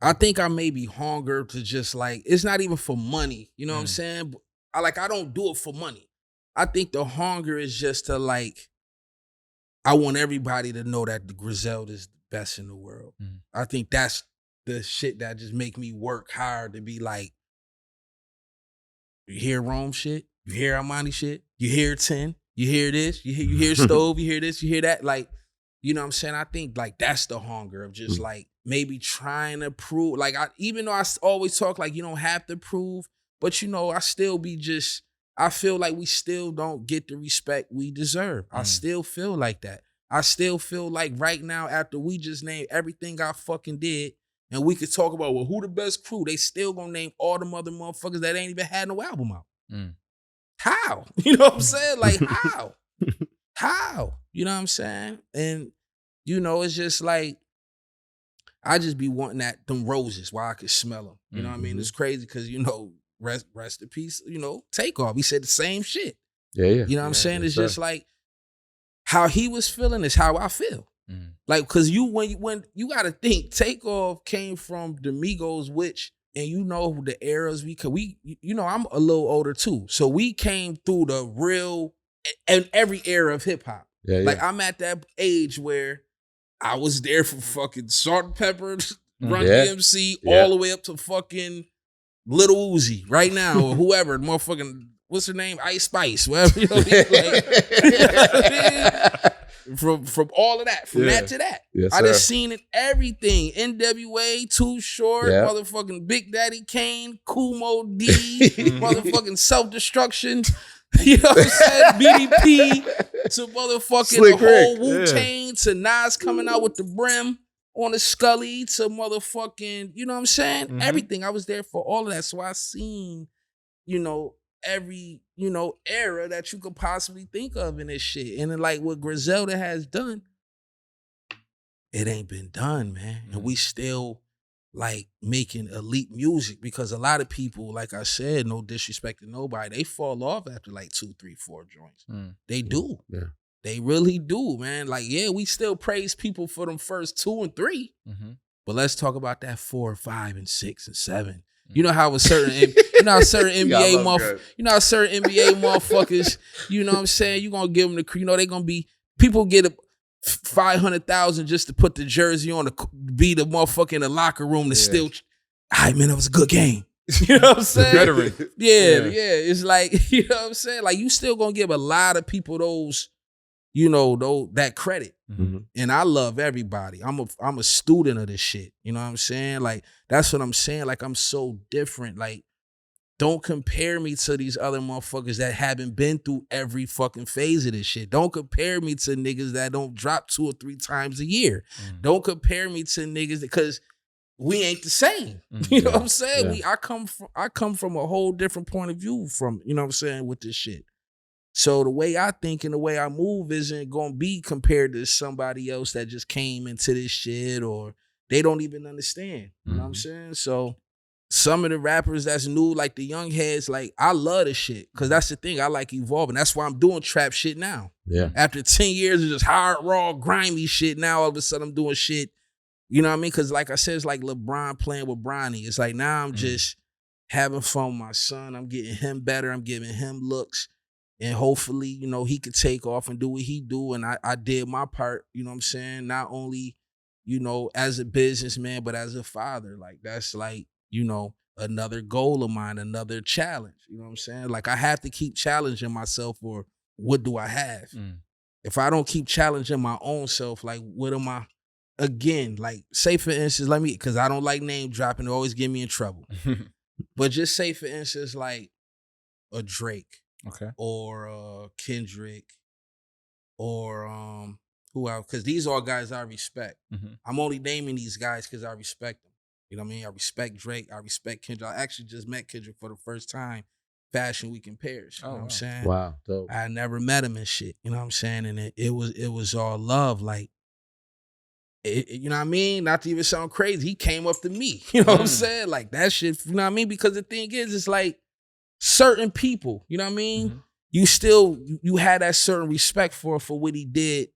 I think I may be hunger to just it's not even for money. You know what I'm saying? I don't do it for money. I think the hunger is just to I want everybody to know that the Griselda is the best in the world. I think that's the shit that just make me work hard to be like, you hear Rome shit? You hear Armani shit? You hear 10? You hear this? You hear Stove? You hear this? You hear that? Like, you know what I'm saying? I think that's the hunger of just maybe trying to prove. Even though I always talk you don't have to prove, but I still be I feel like we still don't get the respect we deserve. I still feel like that. I still feel like right now, after we just named everything I fucking did, and we could talk about, who the best crew, they still gonna name all them other motherfuckers that ain't even had no album out. How? You know what I'm saying? Like, how? How? You know what I'm saying? And, it's just like, I just be wanting them roses while I could smell them. You know what I mean? It's crazy because, rest in peace, Takeoff. He said the same shit. Yeah. You know what I'm saying? It's just like, how he was feeling is how I feel. Like, because when you got to think, Takeoff came from the Migos, which, and the eras I'm a little older too. So we came through the real, and every era of hip hop. I'm at that age where I was there for fucking Salt and Pepper, Run DMC, all the way up to fucking Little Uzi right now, or whoever, motherfucking, what's her name? Ice Spice, whatever. From all of that, from that to that. Yes, I just seen it, everything. NWA, Too Short, motherfucking Big Daddy Kane, Kumo D, motherfucking Self-Destruction. You know what I'm saying? BDP to motherfucking Slick the whole Rick. Wu-Tang to Nas coming out with the brim on the Scully to motherfucking, you know what I'm saying? Everything. I was there for all of that. So I seen, every, era that you could possibly think of in this shit. And then what Griselda has done, it ain't been done, man. And we still making elite music because a lot of people, like I said, no disrespect to nobody, they fall off after 2, 3, 4 joints. They do. Yeah. They really do, man. We still praise people for them first 2 and 3. But let's talk about that 4, 5, and 6 and 7. You know how certain NBA motherfuckers, you know what I'm saying? You gonna give them the, they gonna be, people get 500,000 just to put the jersey on to be the motherfucker in the locker room to still, all right, man, that was a good game. You know what I'm saying? Yeah. It's you know what I'm saying? You still gonna give a lot of people those though that credit. And I love everybody. I'm a student of this shit. You know what I'm saying? Like, that's what I'm saying. Like, I'm so different. Like, don't compare me to these other motherfuckers that haven't been through every fucking phase of this shit. Don't compare me to niggas that don't drop 2 or 3 times a year. Don't compare me to niggas because we ain't the same. You know what I'm saying? Yeah. I come from a whole different point of view from, you know what I'm saying, with this shit. So the way I think and the way I move isn't gonna be compared to somebody else that just came into this shit or they don't even understand. You know what I'm saying? So some of the rappers that's new, like the young heads, like, I love this shit. Cause that's the thing. I like evolving. That's why I'm doing trap shit now. Yeah. After 10 years of just hard, raw, grimy shit, now all of a sudden I'm doing shit. You know what I mean? Cause like I said, it's like LeBron playing with Bronny. It's like now I'm just having fun with my son. I'm getting him better. I'm giving him looks. And hopefully, he could take off and do what he do. And I did my part, you know what I'm saying? Not only, as a businessman, but as a father. Like, that's like, another goal of mine, another challenge. You know what I'm saying? Like, I have to keep challenging myself, or what do I have? If I don't keep challenging my own self, like, what am I? Again, like, say for instance, because I don't like name dropping, it always get me in trouble. But just say for instance, like a Drake, or Kendrick, or who else? Because these are guys I respect. I'm only naming these guys because I respect them. You know what I mean? I respect Drake. I respect Kendrick. I actually just met Kendrick for the first time, Fashion Week in Paris. You know what I'm saying? Wow, dope. I never met him and shit. You know what I'm saying? And it was all love. Like, you know what I mean? Not to even sound crazy, he came up to me. You know what I'm saying? Like, that shit, you know what I mean? Because the thing is, it's like certain people, you know what I mean? You had that certain respect for what he did,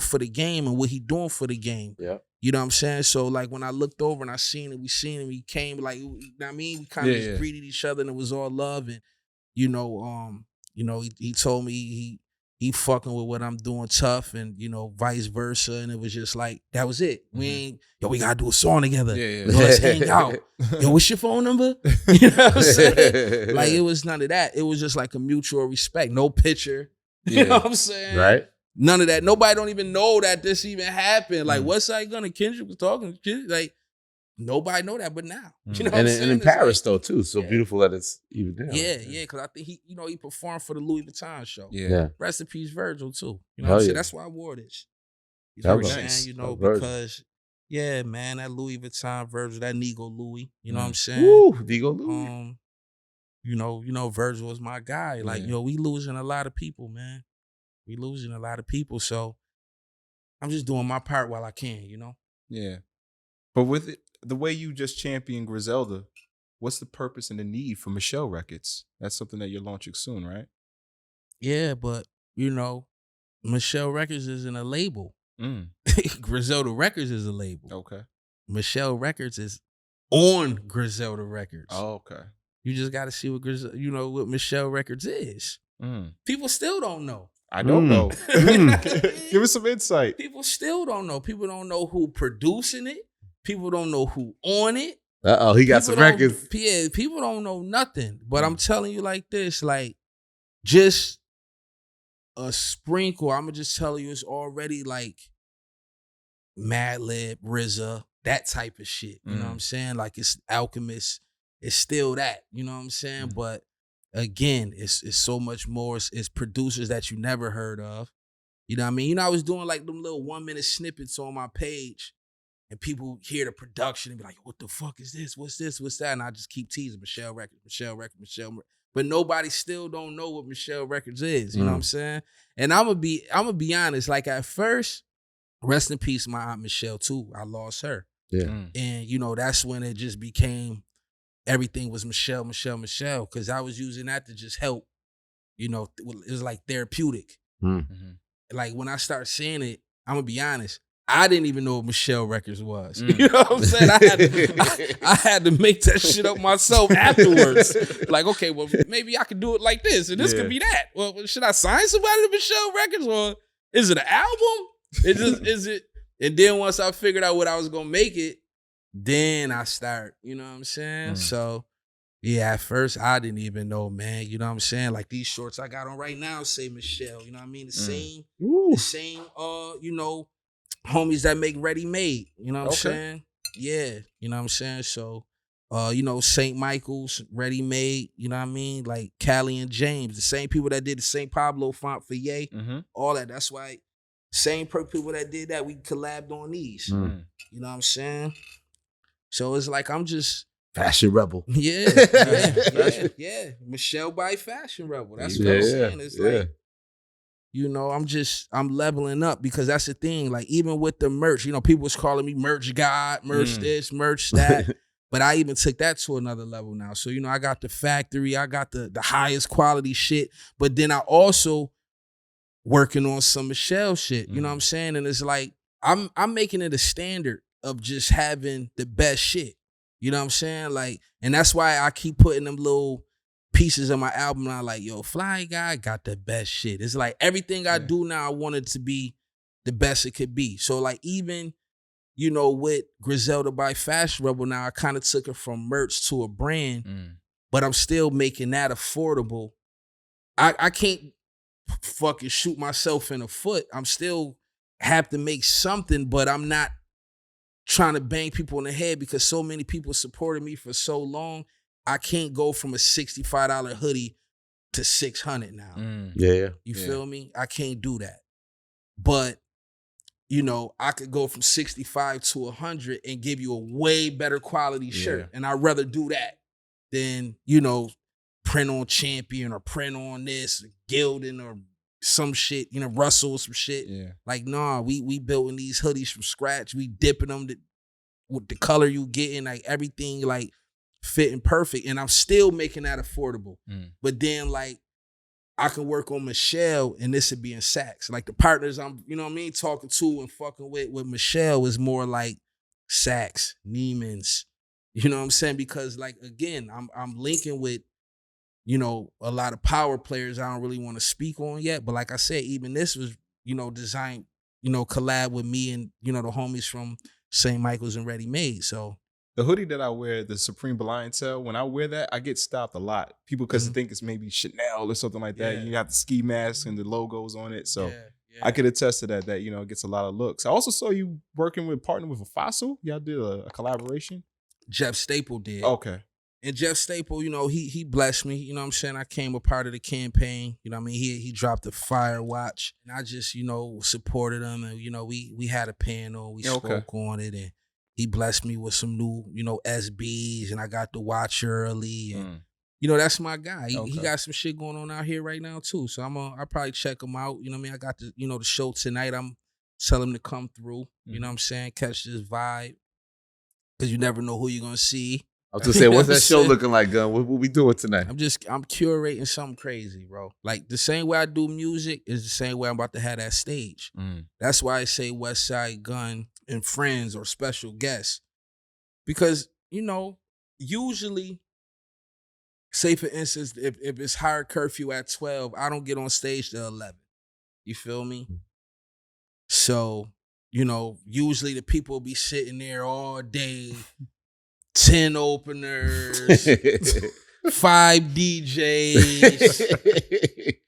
for the game and what he doing for the game. Yeah. You know what I'm saying? So, like, when I looked over and I seen him, he came, like, you know what I mean? We kind of just greeted each other and it was all love. And, he told me he fucking with what I'm doing tough and, vice versa. And it was just like, that was it. We gotta do a song together. Let's hang out. Yo, what's your phone number? You know what I'm saying? Like, it was none of that. It was just like a mutual respect. No picture. You know what I'm saying? Right. None of that. Nobody don't even know that this even happened. Like, Westside Gunn and Kendrick was talking. Like, nobody know that, but now. You know what I'm saying? And in Paris, though, too. So beautiful that it's even there. Yeah, because I think he performed for the Louis Vuitton show. Yeah. Rest in peace, Virgil, too. You know what I'm saying? That's why I wore this. You know what I'm saying? Because, man, that Louis Vuitton Virgil, that Nego Louis. You know what I'm saying? Woo, Nego Louis. Virgil is my guy. Like, we losing a lot of people, man. We losing a lot of people, so I'm just doing my part while I can, Yeah. But with it, the way you just championed Griselda, what's the purpose and the need for Michelle Records? That's something that you're launching soon, right? Yeah, but, Michelle Records isn't a label. Griselda Records is a label. Okay. Michelle Records is on Griselda Records. Oh, okay. You just got to see what Michelle Records is. People still don't know. I don't know. Give us some insight. People still don't know. People don't know who producing it. People don't know who on it. He got some records. Yeah, people don't know nothing. But I'm telling you like this, like, just a sprinkle. I'm going to just tell you, it's already like Madlib, RZA, that type of shit. You know what I'm saying? Like, it's Alchemist. It's still that. You know what I'm saying? But again, it's so much more. It's producers that you never heard of. You know what I mean? I was doing like them little 1-minute snippets on my page, and people hear the production and be like, what the fuck is this? What's this? What's that? And I just keep teasing Michelle Records. But nobody still don't know what Michelle Records is. You know what I'm saying? And I'm gonna be honest. Like, at first, rest in peace, my Aunt Michelle too. I lost her. Yeah. And that's when it just became, everything was Michelle, because I was using that to just help. It was like therapeutic. Like, when I started seeing it, I'm gonna be honest, I didn't even know what Michelle Records was. You know what I'm saying? I had to make that shit up myself afterwards. Like, okay, well, maybe I could do it like this, and this could be that. Well, should I sign somebody to Michelle Records, or is it an album? Is it? And then once I figured out what I was gonna make it, then I start, you know what I'm saying? So, Yeah, at first I didn't even know, man. You know what I'm saying? Like these shorts I got on right now say Michelle. You know what I mean? The same, you know, homies that make ready made. You know what I'm saying? Yeah, you know what I'm saying? So, you know, St. Michael's ready made. You know what I mean? Like Callie and James, the same people that did the St. Pablo font for Ye, all that. That's why same people that did that, we collabed on these. You know what I'm saying? So it's like I'm just Fashion Rebel. Yeah. Michelle by Fashion Rebel. That's what I'm saying. It's like, you know, I'm leveling up because that's the thing. Like even with the merch, you know, people was calling me merch god, merch this, merch that. But I even took that to another level now. So, you know, I got the factory, I got the highest quality shit. But then I also working on some Michelle shit. You know what I'm saying? And it's like, I'm making it a standard of just having the best shit. You know what I'm saying? Like, and that's why I keep putting them little pieces of my album. And I'm like, yo, Fly Guy got the best shit. It's like everything I do now, I want it to be the best it could be. So like even, you know, with Griselda by Fashion Rebel now, I kind of took it from merch to a brand, but I'm still making that affordable. I can't fucking shoot myself in the foot. I'm still have to make something, but I'm not trying to bang people in the head because so many people supported me for so long. I can't go from a $65 hoodie to $600 now. You feel me? I can't do that. But, you know, I could go from 65 to 100 and give you a way better quality shirt. And I'd rather do that than, you know, print on Champion or print on this, Gildan or some shit, you know, Russell, some shit. Like, nah, we building these hoodies from scratch. We dipping them with the color you getting, like everything like fitting perfect. And I'm still making that affordable. But then like I can work on Michelle and this would be in Saks. Like the partners I'm, you know what I mean, talking to and fucking with Michelle is more like Saks, Neiman's. You know what I'm saying? Because like again, I'm linking with, you know, a lot of power players I don't really want to speak on yet. But like I said, even this was, you know, designed, you know, collab with me and, you know, the homies from St. Michael's and Ready Made. So the hoodie that I wear, the Supreme Clientele, when I wear that, I get stopped a lot. People because they think it's maybe Chanel or something like that. You got the ski mask and the logos on it. So I could attest to that, you know, it gets a lot of looks. I also saw you partnering with a Fossil. Y'all did a collaboration. Jeff Staple did. Okay. And Jeff Staple, you know, he blessed me. You know what I'm saying? I came a part of the campaign. You know what I mean? He dropped the Fire Watch. And I just, you know, supported him. And, you know, we had a panel. We spoke on it. And he blessed me with some new, you know, SBs. And I got the watch early. And, you know, that's my guy. He got some shit going on out here right now, too. So I'll probably check him out. You know what I mean? I got the, you know, the show tonight. I'm telling him to come through. You know what I'm saying? Catch this vibe. Because you never know who you're going to see. I was gonna say, what's that show looking like, Gunn? What we doing tonight? I'm curating something crazy, bro. Like the same way I do music is the same way I'm about to have that stage. That's why I say Westside Gunn and friends or special guests. Because, you know, usually, say for instance, if it's higher curfew at 12, I don't get on stage till 11. You feel me? So, you know, usually the people be sitting there all day. 10 openers, 5 DJs,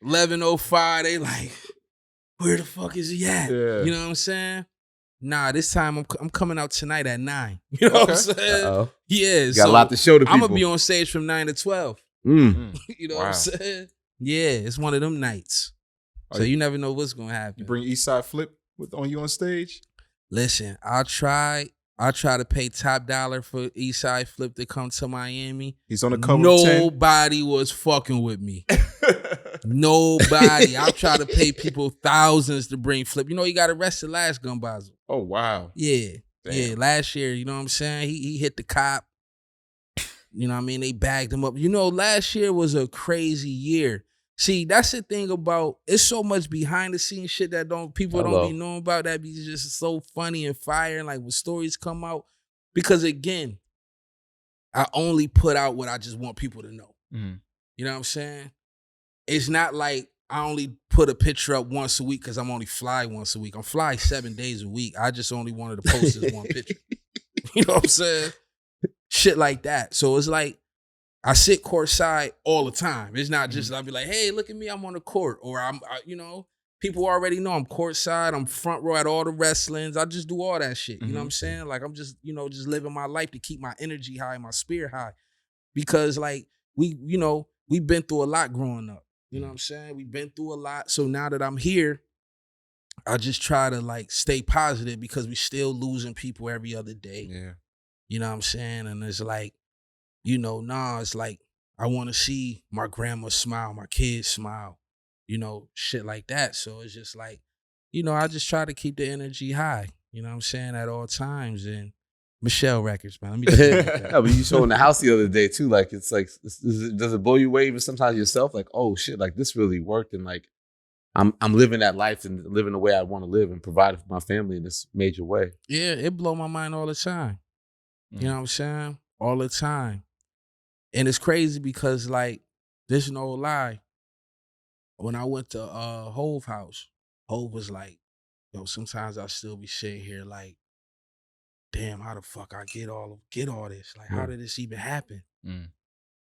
11:05. They like, where the fuck is he at? You know what I'm saying? Nah, this time I'm coming out tonight at 9. You know what I'm saying? Yeah, got a lot to show to people. I'm gonna be on stage from 9 to 12. You know what I'm saying? Yeah, it's one of them nights. So you never know what's gonna happen. You bring Eastside Flip on you on stage? Listen, I'll try to pay top dollar for Eastside Flip to come to Miami. He's on the cover. Nobody was fucking with me. Nobody. I'll try to pay people thousands to bring Flip. You know, he got arrested last, Gun Basel. Oh, wow. Yeah. Damn. Yeah, last year, you know what I'm saying? He hit the cop. You know what I mean? They bagged him up. You know, last year was a crazy year. See, that's the thing about, it's so much behind the scenes shit that people don't be knowing about, that be just so funny and fire, and like when stories come out. Because again, I only put out what I just want people to know. You know what I'm saying? It's not like I only put a picture up once a week because I'm only fly once a week. I'm fly 7 days a week. I just only wanted to post this one picture. You know what I'm saying? Shit like that. So it's like, I sit courtside all the time. It's not just I'll be like, hey, look at me, I'm on the court. Or people already know I'm courtside, I'm front row at all the wrestlings. I just do all that shit. You know what I'm saying? Like I'm just, just living my life to keep my energy high, my spirit high. Because like we've been through a lot growing up. You know what I'm saying? We've been through a lot. So now that I'm here, I just try to like stay positive because we still losing people every other day. Yeah. You know what I'm saying? And it's like, it's like I want to see my grandma smile, my kids smile, shit like that. So it's just like, I just try to keep the energy high, you know what I'm saying, at all times. And Michelle Records, man. Let me yeah, but you showed in the house the other day too. Like it's like, does it blow you away even sometimes yourself? Like, oh shit, like this really worked, and like I'm living that life and living the way I want to live and provide for my family in this major way. Yeah, it blow my mind all the time. You know what I'm saying? All the time. And it's crazy because, like, there's no lie. When I went to Hove house, Hove was like, sometimes I still be sitting here like, damn, how the fuck I get all this? Like, how did this even happen?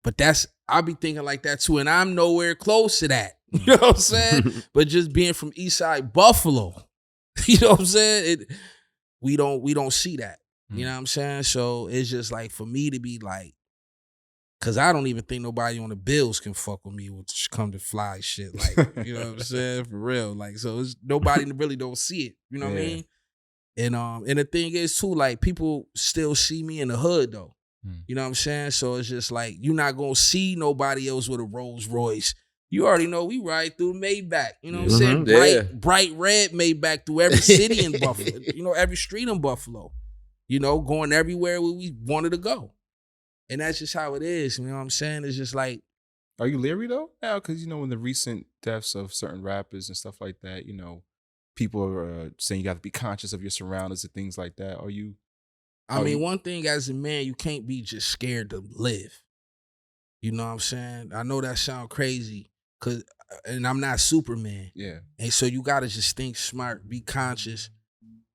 But I be thinking like that too, and I'm nowhere close to that. You know what I'm saying? But just being from Eastside Buffalo, you know what I'm saying? We don't see that. You know what I'm saying? So it's just like for me to be like, cause I don't even think nobody on the Bills can fuck with me with come to fly shit. Like, you know what I'm saying? For real. Like, so it's nobody really don't see it. You know what I mean? And the thing is too, like people still see me in the hood though. You know what I'm saying? So it's just like you're not gonna see nobody else with a Rolls Royce. You already know we ride through Maybach. You know what I'm saying? Bright red Maybach through every city in Buffalo. Every street in Buffalo. Going everywhere where we wanted to go. And that's just how it is. You know what I'm saying? It's just like. Are you leery though? Yeah, because in the recent deaths of certain rappers and stuff like that, people are saying you got to be conscious of your surroundings and things like that. Are you? I mean, one thing as a man, you can't be just scared to live. You know what I'm saying? I know that sound crazy, and I'm not Superman. Yeah. And so you got to just think smart, be conscious.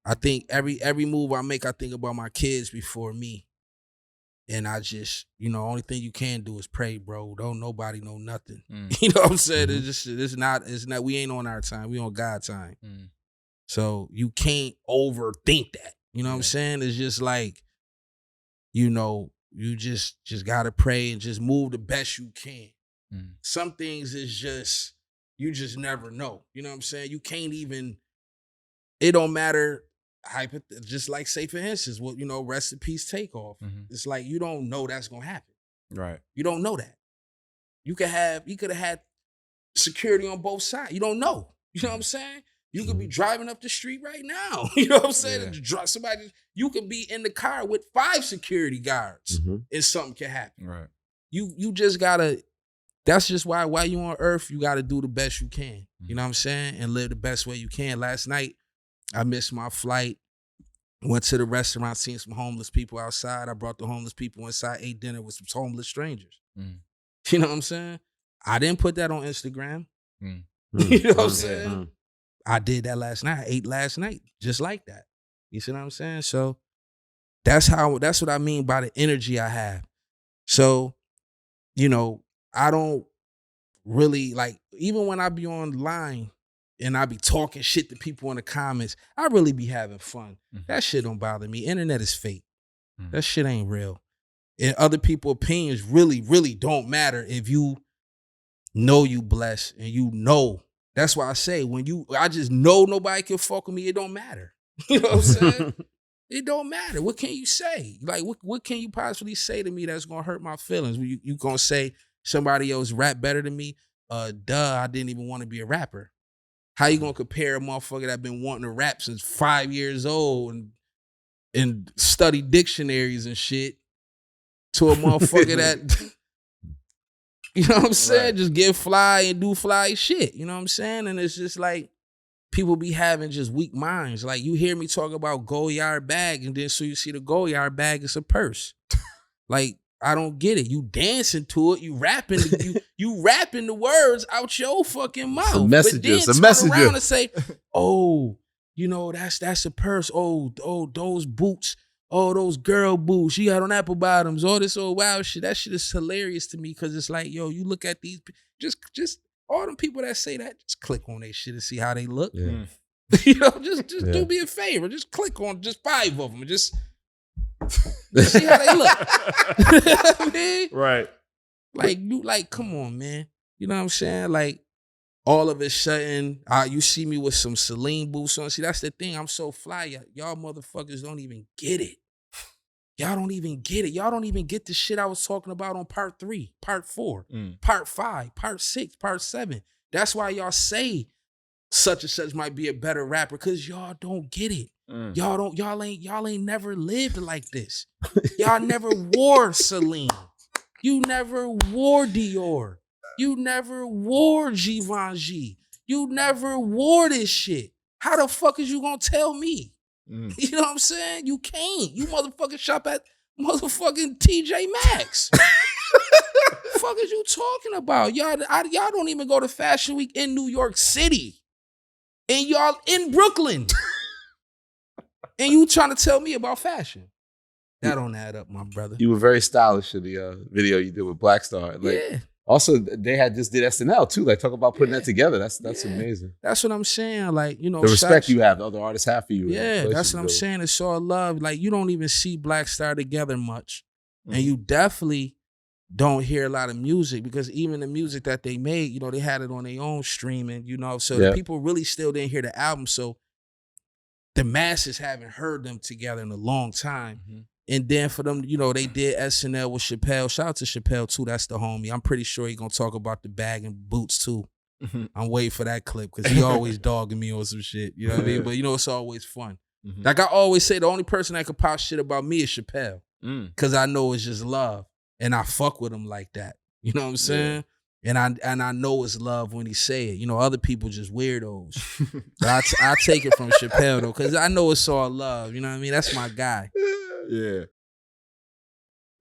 I think every move I make, I think about my kids before me. And I just, only thing you can do is pray, bro. Don't nobody know nothing. You know what I'm saying? It's not, we ain't on our time. We on God's time. So you can't overthink that. You know what I'm saying? It's just like, you just gotta pray and just move the best you can. Some things is just, you just never know. You know what I'm saying? You can't even, it don't matter. Just like say for instance, rest in peace Takeoff. It's like you don't know that's gonna happen. Right. You don't know that. You could have had security on both sides. You don't know. You know what I'm saying? You could be driving up the street right now. You know what I'm saying? You could be in the car with 5 security guards and something can happen. Right. You just gotta. That's just why while you on earth, you gotta do the best you can. You know what I'm saying? And live the best way you can. Last night, I missed my flight, went to the restaurant, seen some homeless people outside. I brought the homeless people inside, ate dinner with some homeless strangers. You know what I'm saying? I didn't put that on Instagram. You know what I'm saying? I did that last night. I ate last night, just like that. You see what I'm saying? So that's what I mean by the energy I have. So, I don't really like, even when I be online, and I be talking shit to people in the comments, I really be having fun. That shit don't bother me. Internet is fake. That shit ain't real. And other people's opinions really, really don't matter if you know you blessed and That's why I say I just know nobody can fuck with me, it don't matter. You know what I'm saying? It don't matter. What can you say? Like, what can you possibly say to me that's gonna hurt my feelings? You gonna say somebody else rap better than me? I didn't even want to be a rapper. How you gonna compare a motherfucker that been wanting to rap since 5 years old and study dictionaries and shit to a motherfucker that, you know what I'm saying, right, just get fly and do fly shit, you know what I'm saying? And it's just like, people be having just weak minds. Like, you hear me talk about Goyard bag, and then so you see the Goyard bag, it's a purse. Like, I don't get it. You dancing to it, you rapping the words out your fucking mouth. Some messages, but then turn around and say, oh, you know, that's a purse. Oh, those boots, oh, those girl boots, she got on apple bottoms, all this old wild shit. That shit is hilarious to me because it's like, yo, you look at these, just all them people that say that, just click on their shit and see how they look. Yeah. You know, just do me a favor. Just click on just 5 of them and just see how they look. You know what I mean? Right. Like, come on, man. You know what I'm saying? Like, all of a sudden, you see me with some Celine boots on. See, that's the thing. I'm so fly. Y'all motherfuckers don't even get it. Y'all don't even get it. Y'all don't even get the shit I was talking about on part 3, part 4, part 5, part 6, part 7. That's why y'all say such and such might be a better rapper, because y'all don't get it. Y'all ain't never lived like this. Y'all never wore Celine. You never wore Dior. You never wore Givenchy. You never wore this shit. How the fuck is you gonna tell me? You know what I'm saying? You can't. You motherfucking shop at motherfucking TJ Maxx. The fuck is you talking about? Y'all don't even go to Fashion Week in New York City. And y'all in Brooklyn. And you trying to tell me about fashion. That don't add up, my brother. You were very stylish in the video you did with Black Star. Like, yeah. Also, they had just did SNL too. Like, talk about putting that together. That's amazing. That's what I'm saying. Like, you know, the respect you have, the other artists have for you. Yeah, that's what I'm saying. It's all love. Like, you don't even see Black Star together much. And you definitely don't hear a lot of music, because even the music that they made, you know, they had it on their own streaming, you know. So the people really still didn't hear the album. So the masses haven't heard them together in a long time. And then for them, you know, they did SNL with Chappelle. Shout out to Chappelle too. That's the homie. I'm pretty sure he's gonna talk about the bag and boots too. I'm waiting for that clip because he always dogging me on some shit. You know what I mean? But you know, it's always fun. Like I always say, the only person that could pop shit about me is Chappelle. Because I know it's just love. And I fuck with him like that. You know what I'm saying? Yeah. And I know it's love when he say it. You know, other people just weirdos. But I take it from Chappelle though, because I know it's all love. You know what I mean? That's my guy. Yeah.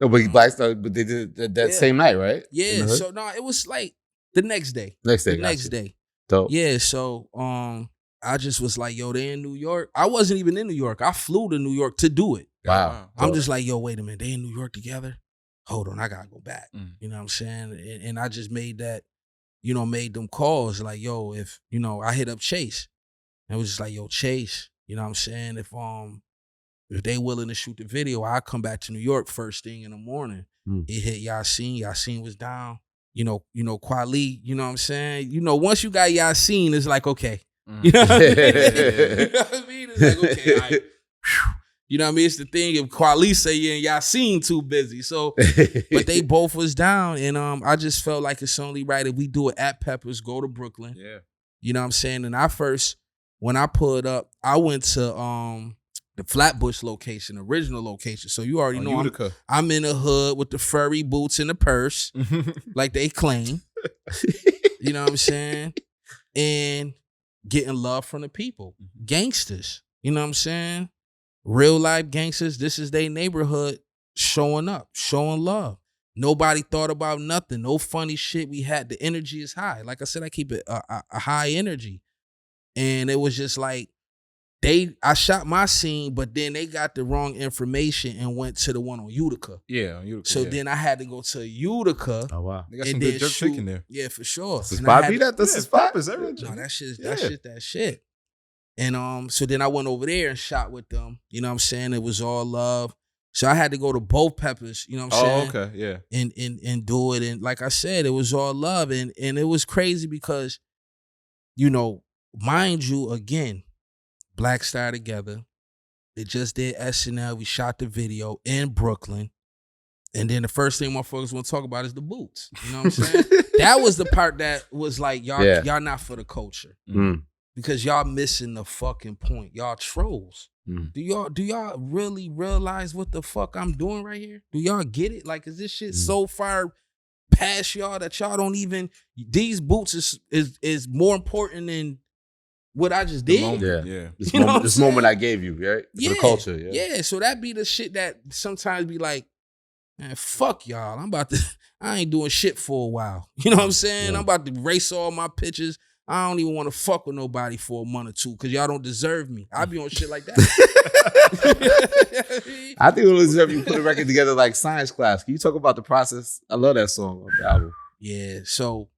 No, but Black Star, but they did that same night, right? Yeah. So no, it was like the next day. Next day. Dope. Yeah. So I just was like, yo, they in New York. I wasn't even in New York. I flew to New York to do it. Wow. I'm just like, yo, wait a minute. They in New York together? Hold on, I gotta go back. You know what I'm saying? And I just made that, you know, made them calls like, yo, if, you know, I hit up Chase. And it was just like, yo, Chase, you know what I'm saying? If they willing to shoot the video, I'll come back to New York first thing in the morning. It hit Yasin. Yasin was down. You know, Kweli, you know what I'm saying? You know, once you got Yasin, it's like, okay. You know what I mean? You know what I mean? It's like, okay, all right. You know what I mean? It's the thing, if Kweli say you and Yasin too busy. So, but they both was down. And I just felt like it's only right if we do it at Peppers, go to Brooklyn. Yeah. You know what I'm saying? And when I pulled up, I went to the Flatbush location, original location. So you already know I'm in the hood with the furry boots and the purse, like they claim. You know what I'm saying? And getting love from the people. Gangsters. You know what I'm saying? Real life gangsters. This is their neighborhood showing up, showing love. Nobody thought about nothing. No funny shit. We had, the energy is high. Like I said, I keep it a high energy. And it was just like, I shot my scene, but then they got the wrong information and went to the one on Utica. Yeah, on Utica. So then I had to go to Utica. Oh wow, they got some good jerk chicken there. Yeah, for sure. That's the spot. That's the spot. No, that shit. And so then I went over there and shot with them. You know what I'm saying? It was all love. So I had to go to both Peppers. You know what I'm saying? Oh, okay, yeah. And do it. And like I said, it was all love. And it was crazy because, you know, mind you, again, Black Star together. They just did SNL. We shot the video in Brooklyn. And then the first thing motherfuckers want to talk about is the boots. You know what I'm saying? That was the part that was like, y'all not for the culture. Because y'all missing the fucking point. Y'all trolls. Do y'all really realize what the fuck I'm doing right here? Do y'all get it? Like, is this shit so far past y'all that y'all don't even, these boots is more important than what I just did? This moment I gave you, right? For the culture. Yeah, so that be the shit that sometimes be like, man, fuck y'all. I ain't doing shit for a while. You know what I'm saying? I'm about to erase all my pictures. I don't even want to fuck with nobody for a month or two because y'all don't deserve me. I be on shit like that. I think it was if you put a record together like science class. Can you talk about the process? I love that song on the album. Yeah. So,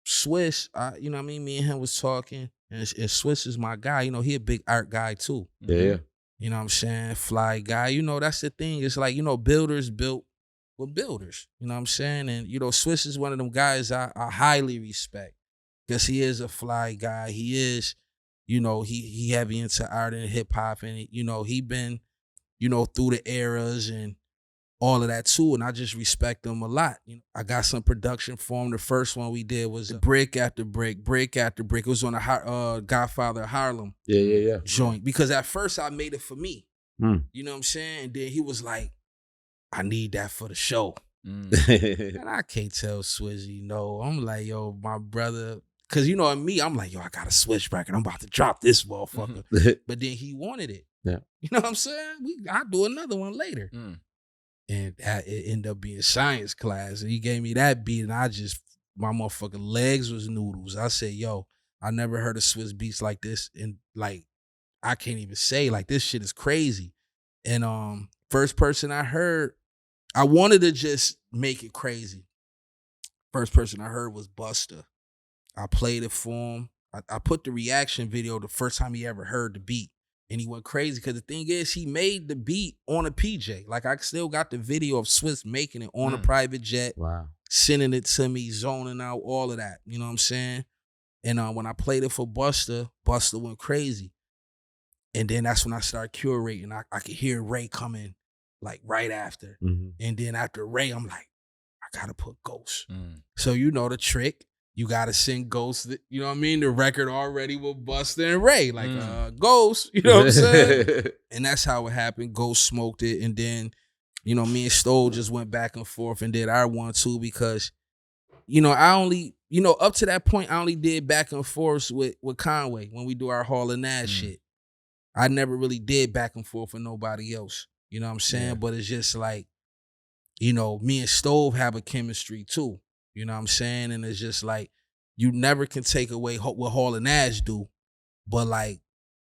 Swiss, you know what I mean? Me and him was talking, and Swiss is my guy. He a big art guy too. Yeah. You know what I'm saying? Fly guy. That's the thing. It's like, builders built with builders. You know what I'm saying? And, Swiss is one of them guys I highly respect because he is a fly guy. He is, he heavy into art and hip hop. And, he been, through the eras and all of that too. And I just respect him a lot. I got some production for him. The first one we did was Brick After Brick, Brick After Brick. It was on the Godfather of Harlem joint. Because at first I made it for me. You know what I'm saying? And then he was like, I need that for the show. And I can't tell Swizzy no. I'm like, yo, my brother. Because me, I'm like, yo, I got a Switch record. I'm about to drop this motherfucker. But then he wanted it. Yeah. You know what I'm saying? I'll do another one later. And it ended up being science class. And he gave me that beat, and my motherfucking legs was noodles. I said, yo, I never heard of Swiss beats like this. And like, I can't even say, like, this shit is crazy. And first person I heard, I wanted to just make it crazy. First person I heard was Busta. I played it for him. I put the reaction video the first time he ever heard the beat. And he went crazy because the thing is, he made the beat on a PJ. Like, I still got the video of Swiss making it on a private jet. Wow. Sending it to me, zoning out, all of that. You know what I'm saying? And when I played it for Busta went crazy. And then that's when I started curating. I could hear Ray coming, like, right after. And then after Ray, I'm like, I got to put Ghost. So the trick. You gotta sing Ghost, you know what I mean? The record already with Busta and Ray, like Ghost, you know what I'm saying? And that's how it happened. Ghost smoked it, and then, me and Stove just went back and forth and did our one too because, I only, up to that point, I only did back and forth with Conway when we do our Hall and Nash shit. I never really did back and forth with nobody else. You know what I'm saying? Yeah. But it's just like, me and Stove have a chemistry too. You know what I'm saying? And it's just like, you never can take away what Hall and Nash do, but like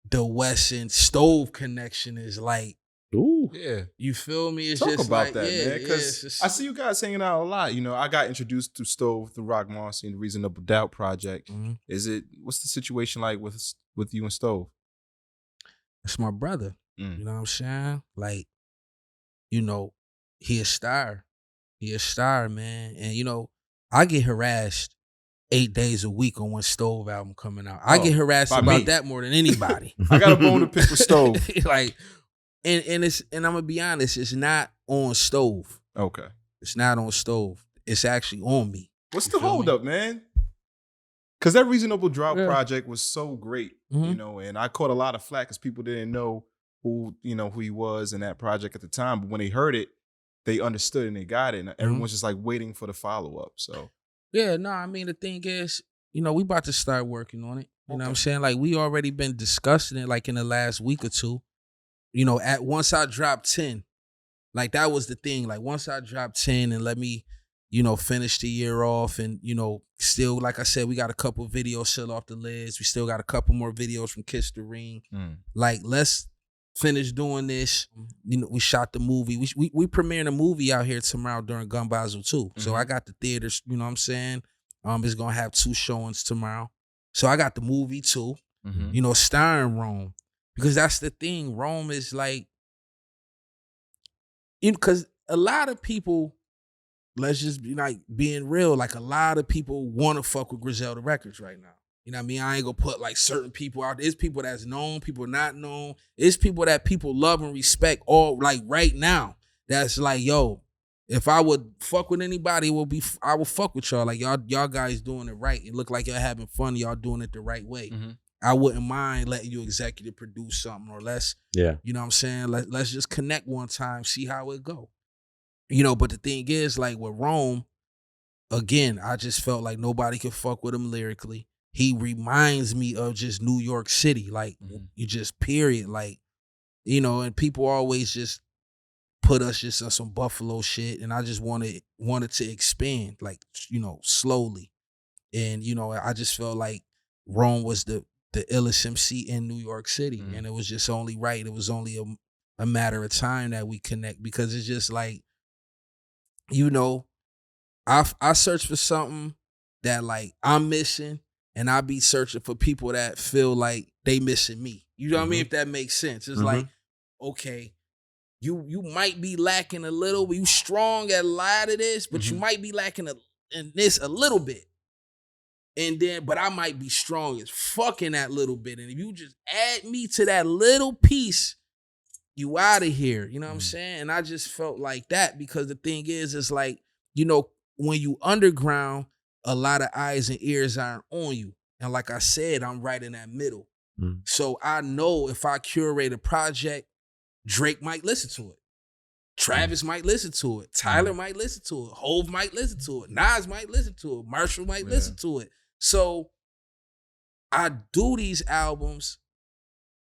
the West and Stove connection is like, ooh, yeah. You feel me? It's Talk just about like, that, yeah, man. Because I see you guys hanging out a lot. I got introduced to Stove through Rock Marcy and the Reasonable Doubt project. What's the situation like with you and Stove? It's my brother. You know what I'm saying? Like, he a star. He a star, man. And I get harassed 8 days a week on when Stove album coming out. I get harassed about that more than anybody. I got a bone to pick with Stove. Like, and I'm gonna be honest, it's not on Stove. Okay. It's not on Stove. It's actually on me. What's the hold up, man? Because that Reasonable Drought project was so great, and I caught a lot of flack because people didn't know who he was in that project at the time. But when they heard it, they understood and they got it. And everyone's just like waiting for the follow-up. So yeah, no, I mean, the thing is, we about to start working on it. You know what I'm saying? Like, we already been discussing it like in the last week or two. Once I dropped 10, like that was the thing. Like once I dropped 10 and let me, finish the year off and, still, like I said, we got a couple videos still off the list. We still got a couple more videos from Kiss the Ring. Like, let's finish doing this. We shot the movie. We premiering a movie out here tomorrow during Gun Basel too. So I got the theaters, you know what I'm saying? It's gonna have 2 showings tomorrow. So I got the movie too. Starring Rome. Because that's the thing. Rome is like, because a lot of people, let's just be like being real, like a lot of people want to fuck with Griselda Records right now. You know what I mean? I ain't gonna put like certain people out. It's people that's known, people not known. It's people that people love and respect all like right now. That's like, yo, if I would fuck with anybody, I would fuck with y'all. Like y'all guys doing it right. It look like y'all having fun. Y'all doing it the right way. I wouldn't mind letting you executive produce something or less. Yeah. You know what I'm saying? Let's just connect one time, see how it go. But the thing is, like with Rome, again, I just felt like nobody could fuck with him lyrically. He reminds me of just New York City, like you just period, like, and people always just put us just on some Buffalo shit, and I just wanted to expand, like, slowly, and I just felt like Rome was the illest MC in New York City, and it was just only right. It was only a matter of time that we connect, because it's just like, you know, I search for something that like I'm missing, and I be searching for people that feel like they missing me. You know what I mean? If that makes sense. It's like, okay, you might be lacking a little, but you strong at a lot of this, but you might be lacking in this a little bit. And then, but I might be strong as fucking that little bit. And if you just add me to that little piece, you out of here. You know what I'm saying? And I just felt like that, because the thing is, it's like, you know, when you underground, a lot of eyes and ears aren't on you. And like I said, I'm right in that middle. So I know if I curate a project, Drake might listen to it. Travis might listen to it. Tyler might listen to it. Hove might listen to it. Nas might listen to it. Marshall might listen to it. So I do these albums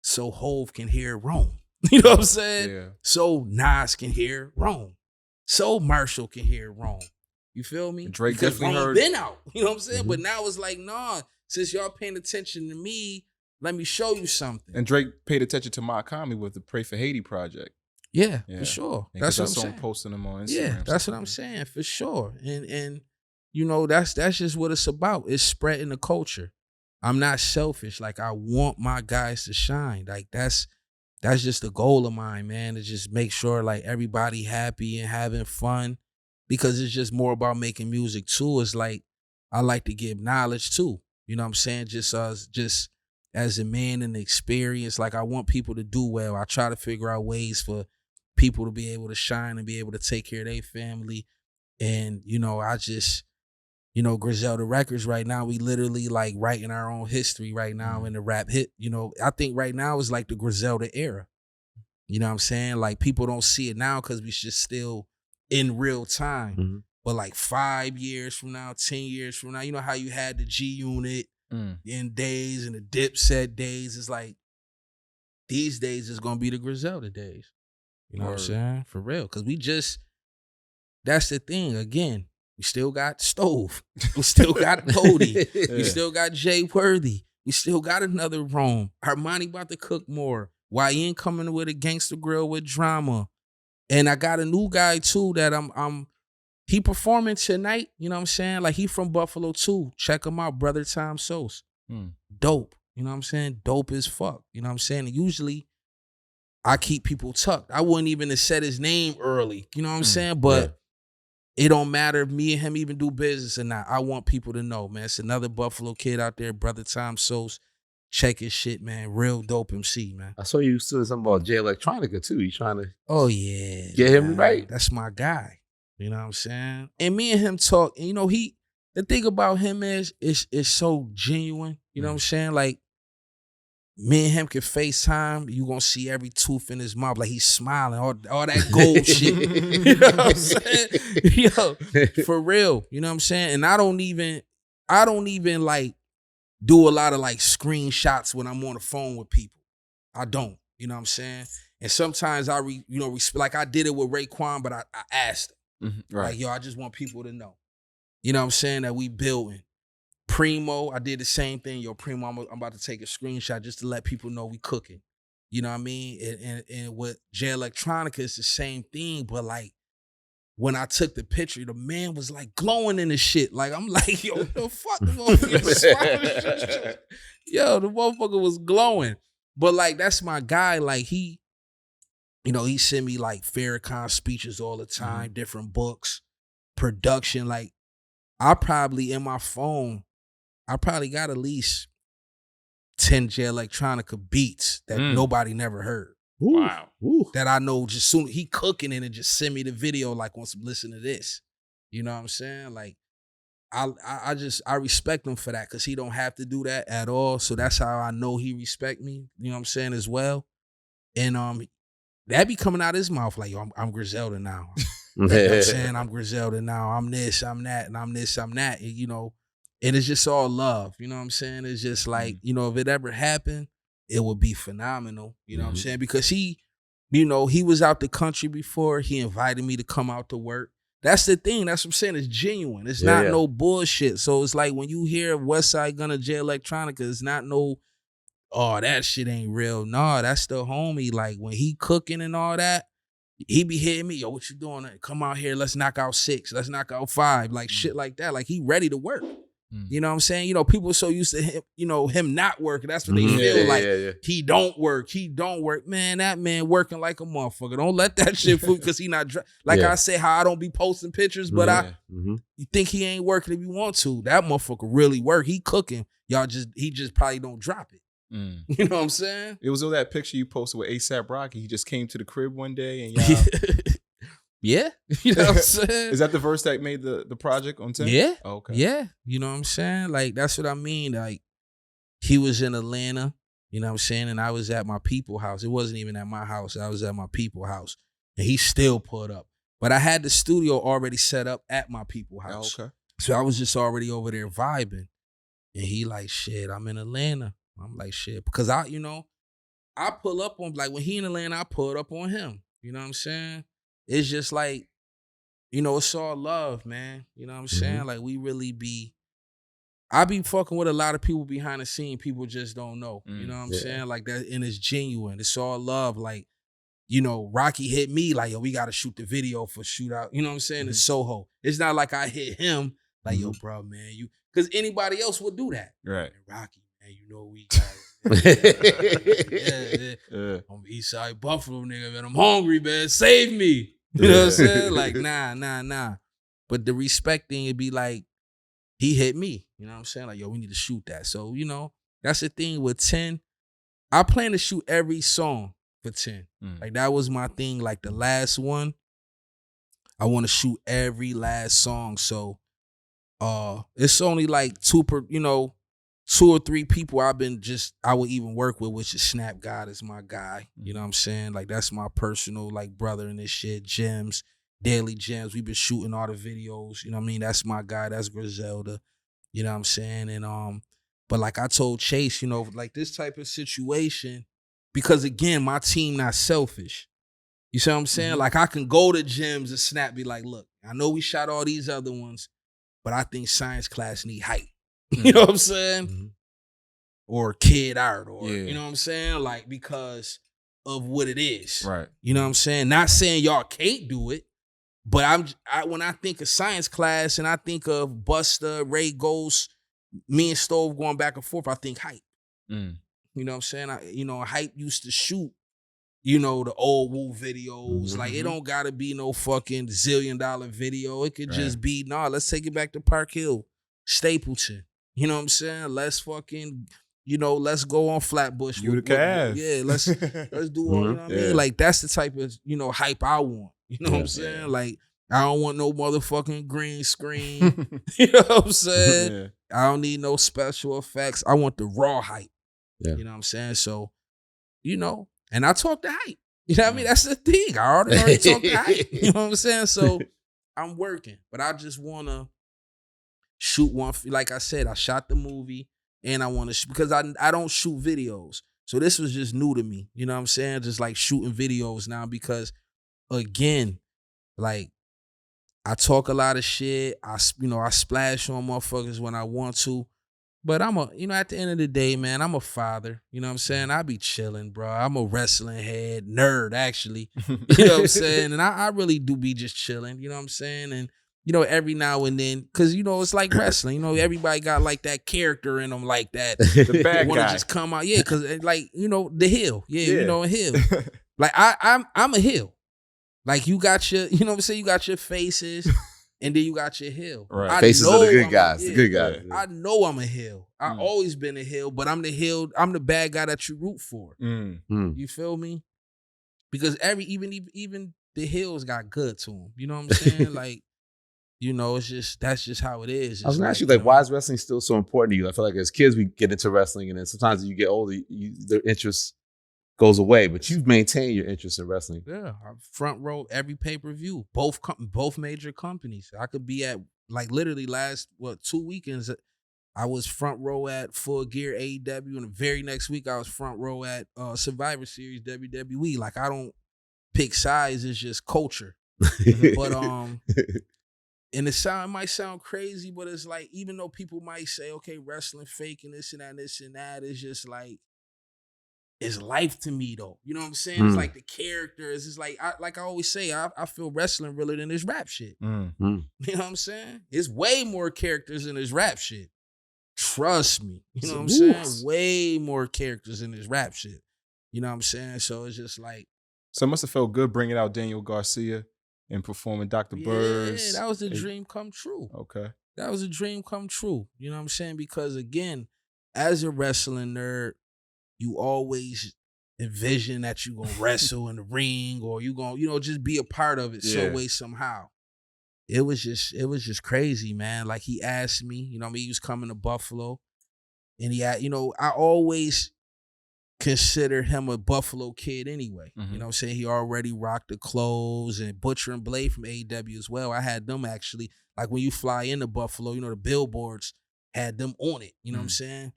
so Hove can hear Rome. You know what I'm saying? Yeah. So Nas can hear Rome. So Marshall can hear Rome. You feel me? And Drake because definitely Rome heard. been out. You know what I'm saying? But now it's like, nah, since y'all paying attention to me, let me show you something. And Drake paid attention to my comedy with the Pray for Haiti project. Yeah, for sure. That's what I'm saying. Posting them on Instagram. Yeah, that's what I'm saying, for sure. And you know, that's just what it's about. It's spreading the culture. I'm not selfish. Like, I want my guys to shine. Like, that's just the goal of mine, man, to just make sure like everybody happy and having fun, because it's just more about making music too. It's like, I like to give knowledge too. You know what I'm saying? Just as a man in the experience, like, I want people to do well. I try to figure out ways for people to be able to shine and be able to take care of their family. And, you know, I just, you know, Griselda Records right now, we literally like writing our own history right now in the rap hit. You know, I think right now is like the Griselda era. You know what I'm saying? Like, people don't see it now because we just still in real time. But like 5 years from now, 10 years from now, you know how you had the G Unit in days and the Dipset days? It's like, these days is going to be the Griselda days. You know what I'm saying? For real. Because that's the thing. Again, we still got Stove. We still got Boldy. We still got Jay Worthy. We still got another Rome. Armani about to cook more. YN coming with a gangster grill with drama. And I got a new guy too that he performing tonight. You know what I'm saying? Like, he from Buffalo too. Check him out, Brother Tom Sos. Dope. You know what I'm saying? Dope as fuck. You know what I'm saying? And usually I keep people tucked. I wouldn't even have said his name early. You know what I'm saying? But it don't matter if me and him even do business or not. I want people to know, man. It's another Buffalo kid out there, Brother Tom Sos. Check his shit, man. Real dope MC, man. I saw you said something about Jay Electronica too. You trying to get him right? That's my guy. You know what I'm saying? And me and him talk, and you know, the thing about him is it's so genuine. You know what I'm saying? Like, me and him can FaceTime. You gonna see every tooth in his mouth, like he's smiling, all that gold shit. You know what I'm saying? Yo, for real. You know what I'm saying? And I don't even like do a lot of like screenshots when I'm on the phone with people. I don't. You know what I'm saying? And sometimes like I did it with Raekwon, but I asked him. Like, yo, I just want people to know. You know what I'm saying? That we building. Primo, I did the same thing. Yo, Primo, I'm about to take a screenshot just to let people know we cooking. You know what I mean? And with Jay Electronica, it's the same thing. But like, when I took the picture, the man was like glowing in the shit. Like, I'm like, yo, the fuck? Yo, the motherfucker was glowing. But like, that's my guy. Like, he send me like Farrakhan speeches all the time, different books, production. Like, I probably in my phone, I probably got at least 10 Jay Electronica beats that nobody never heard. Wow. That I know just soon he cooking it and just send me the video like, want some listen to this. You know what I'm saying? Like, I respect him for that, because he don't have to do that at all. So that's how I know he respect me. You know what I'm saying, as well. And that be coming out his mouth like, yo, I'm Griselda now. You know what I'm saying? I'm Griselda now. I'm this, I'm that, and I'm this, I'm that. And, you know, and it's just all love. You know what I'm saying? It's just like, you know, if it ever happened, it would be phenomenal. You know what I'm saying? Because he was out the country before. He invited me to come out to work. That's the thing. That's what I'm saying. It's genuine. It's not no bullshit. So it's like when you hear Westside Gunn or Jay Electronica, it's not no oh, that shit ain't real. Nah, that's the homie. Like when he cooking and all that, he be hitting me, yo, what you doing? Come out here, let's knock out 6, let's knock out 5, like shit like that. Like he ready to work. You know what I'm saying? You know, people are so used to him, you know, him not working. That's what they feel he don't work. He don't work. Man, that man working like a motherfucker. Don't let that shit fool because he not like I say how I don't be posting pictures, but you think he ain't working if you want to. That motherfucker really work. He cooking. He just probably don't drop it. You know what I'm saying? It was on that picture you posted with ASAP Rocky. He just came to the crib one day and y'all. Yeah. You know what I'm saying? Is that the verse that made the project on 10? Yeah. Oh, okay. Yeah. You know what I'm saying? Like, that's what I mean. Like, he was in Atlanta, you know what I'm saying? And I was at my people house. It wasn't even at my house. I was at my people house. And he still pulled up. But I had the studio already set up at my people house. Oh, okay. So I was just already over there vibing. And he like, shit, I'm in Atlanta. I'm like, shit. Because I pull up on, like, when he in Atlanta, I pulled up on him. You know what I'm saying? It's just like, you know, it's all love, man. You know what I'm saying? Like, we really I be fucking with a lot of people behind the scene. People just don't know. You know what I'm saying? Like that, and it's genuine. It's all love. Like, you know, Rocky hit me like, yo, we got to shoot the video for Shootout. You know what I'm saying? In Soho. It's not like I hit him like, yo, bro, man, because anybody else would do that. Right. Rocky, man, you know we got it. I'm Eastside Buffalo, nigga, man. I'm hungry, man. Save me. You know what I'm saying? Like, nah. But the respect thing, it'd be like, he hit me. You know what I'm saying? Like, yo, we need to shoot that. So, you know, that's the thing with 10. I plan to shoot every song for 10. Like, that was my thing. Like, the last one, I want to shoot every last song. So, it's only like 2 or 3 people I would even work with, which is Snap God is my guy. You know what I'm saying? Like, that's my personal, like, brother in this shit. Gems, Daily Gems. We've been shooting all the videos. You know what I mean? That's my guy. That's Griselda. You know what I'm saying? And, but like I told Chase, you know, like this type of situation, because again, my team not selfish. You see what I'm saying? Like, I can go to Gems and Snap, be like, look, I know we shot all these other ones, but I think Science Class need hype. You know what I'm saying? Or Kid Art, or you know what I'm saying? Like, because of what it is. Right. You know what I'm saying? Not saying y'all can't do it, but when I think of Science Class and I think of Busta, Ray Ghost, me and Stove going back and forth, I think hype. You know what I'm saying? Hype used to shoot, you know, the old Woo videos. Like, it don't gotta be no fucking $1 zillion video. It could just be, let's take it back to Park Hill, Stapleton. You know what I'm saying? Let's fucking, you know, let's go on Flatbush. You the cast. Yeah, let's do all, you know what I mean? Like, that's the type of, you know, hype I want. You know what I'm saying? Like, I don't want no motherfucking green screen. You know what I'm saying? I don't need no special effects. I want the raw hype. You know what I'm saying? So, you know, and I talk the hype. You know what I mean? That's the thing. I already talk the hype. You know what I'm saying? So, I'm working. But I just want to shoot one. Like I said, I shot the movie, and I want to because I don't shoot videos. So this was just new to me. You know what I'm saying? Just like shooting videos now, because again, like, I talk a lot of shit. I splash on motherfuckers when I want to. But at the end of the day, man, I'm a father. You know what I'm saying? I be chilling, bro. I'm a wrestling head nerd, actually. You know what I'm saying? And I really do be just chilling. You know what I'm saying? And, you know, every now and then, because, you know, it's like wrestling. You know, everybody got like that character in them, like that. The bad want to guy. just come out. Yeah, because, like, you know, the heel. Yeah, you know, a heel. Like, I'm a heel. Like, you got your, you know what I'm saying? You got your faces, and then you got your heel. Right. Faces of the good guys. The good guys. I know I'm a heel. I always been a heel, but I'm the heel. I'm the bad guy that you root for. You feel me? Because even the heels got good to them. You know what I'm saying? Like, you know, that's just how it is. I was gonna ask you, like, why is wrestling still so important to you? I feel like as kids we get into wrestling, and then sometimes as you get older, their interest goes away, but you've maintained your interest in wrestling. Yeah, front row every pay-per-view, both major companies. I could be at, like, literally last 2 weekends, I was front row at Full Gear AEW, and the very next week I was front row at Survivor Series WWE. Like, I don't pick sides; it's just culture. But and it might sound crazy, but it's like, even though people might say, okay, wrestling fake and this and that, it's just like, is life to me though. You know what I'm saying? It's like the characters. It's like I always say, I feel wrestling realer than this rap shit. You know what I'm saying? It's way more characters in this rap shit. Trust me. You know what I'm saying? Way more characters in this rap shit. You know what I'm saying? So it's just like. So it must have felt good bringing out Daniel Garcia and performing Dr. Birds. Yeah, that was a dream come true. Okay. That was a dream come true. You know what I'm saying? Because again, as a wrestling nerd, you always envision that you're going to wrestle in the ring or you're going to, just be a part of it some way, somehow. It was just crazy, man. Like he asked me, he was coming to Buffalo and I always consider him a Buffalo kid anyway. You know what I'm saying? He already rocked the clothes and Butcher and Blade from AEW as well. I had them actually, like when you fly into Buffalo, the billboards had them on it. You know what I'm saying?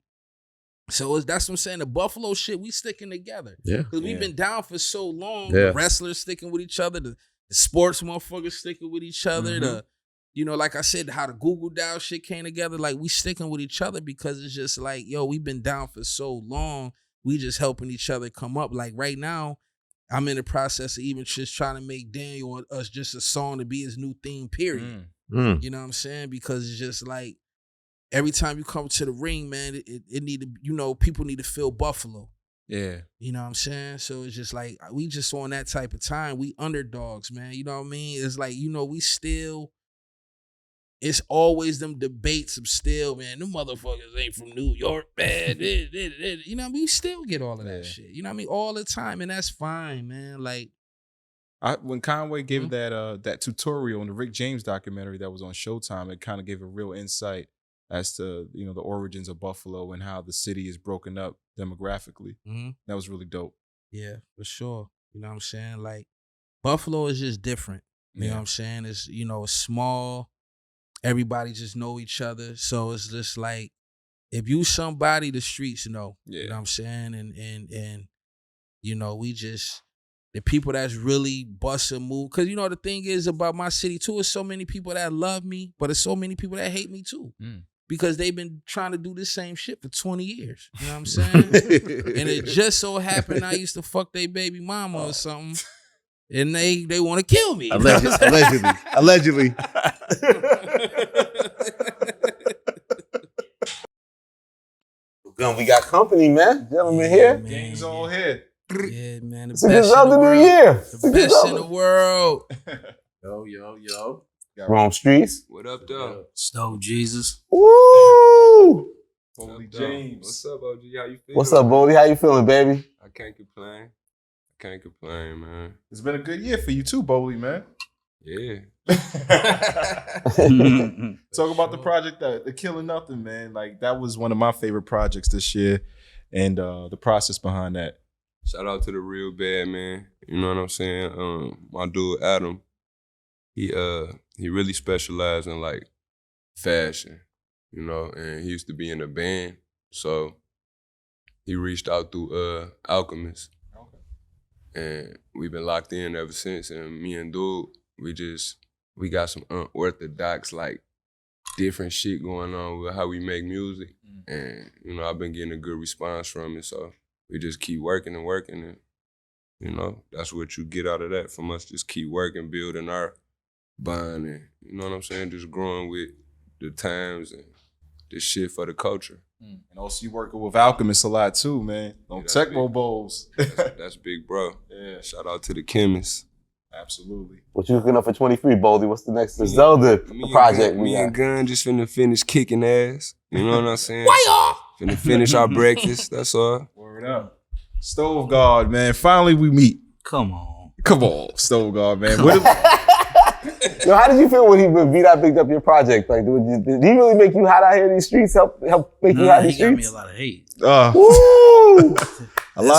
So that's what I'm saying. The Buffalo shit, we sticking together. Yeah. Because we've been down for so long. Yeah. The wrestlers sticking with each other. The sports motherfuckers sticking with each other. Like I said, how the Google Dow shit came together. Like we sticking with each other because it's just like, we've been down for so long. We just helping each other come up. Like right now, I'm in the process of even just trying to make Daniel and us just a song to be his new theme, period. You know what I'm saying? Because it's just like, every time you come to the ring, man, it need to, people need to feel Buffalo. Yeah. You know what I'm saying? So it's just like, we just on that type of time. We underdogs, man. You know what I mean? It's like, we still, it's always them debates of still, man, them motherfuckers ain't from New York, man. You know what I mean? We still get all of that shit. You know what I mean? All the time. And that's fine, man. Like, when Conway gave that tutorial on the Rick James documentary that was on Showtime, it kind of gave a real insight as to, the origins of Buffalo and how the city is broken up demographically. That was really dope. Yeah, for sure. You know what I'm saying? Like, Buffalo is just different. You know what I'm saying? It's, it's small. Everybody just know each other. So it's just like, if you somebody, the streets know. You know what I'm saying? And we just, the people that's really bust a move. Because, the thing is about my city, too, is so many people that love me, but there's so many people that hate me, too. Because they've been trying to do the same shit for 20 years. You know what I'm saying? And it just so happened I used to fuck their baby mama or something. And they want to kill me. Allegedly. We got company, man. Gentlemen here. Man. Gang's all here. Yeah, man. The best in the world. Year. The best in the world. Yo. Wrong Streetz. What up, though? Stove Jesus. Woo! Boldy James. What's up, OG? How you feeling? What's up, Boldy? How you feeling, baby? I can't complain, man. It's been a good year for you too, Boldy, man. Yeah. Talk about the project, the Killing Nothing, man. Like, that was one of my favorite projects this year, and the process behind that. Shout out to the Real Bad Man. You know what I'm saying? My dude Adam, he really specialized in like fashion, and he used to be in a band, so he reached out through Alchemist. Okay. And we've been locked in ever since. And me and dude, we got some unorthodox, like, different shit going on with how we make music. And, I've been getting a good response from it, so we just keep working and, that's what you get out of that from us. Just keep working, building our bond, and, you know what I'm saying? Just growing with the times and this shit for the culture. And also you working with Alchemist a lot too, man. On Tecmo Bowls. That's big, bro. Yeah. Shout out to the chemists. Absolutely. What you looking up for 23, Boldy? What's the next Griselda project? Me and Gunn just finna finish kicking ass. You know what I'm saying? Finna finish our breakfast, that's all. Word up. Stove God, man. Finally we meet. Come on, Stove God, man. Yo, how did you feel when B.Dot picked up your project? Like, did he really make you hot out here in these streets? Help make you hot in these streets? He got me a lot of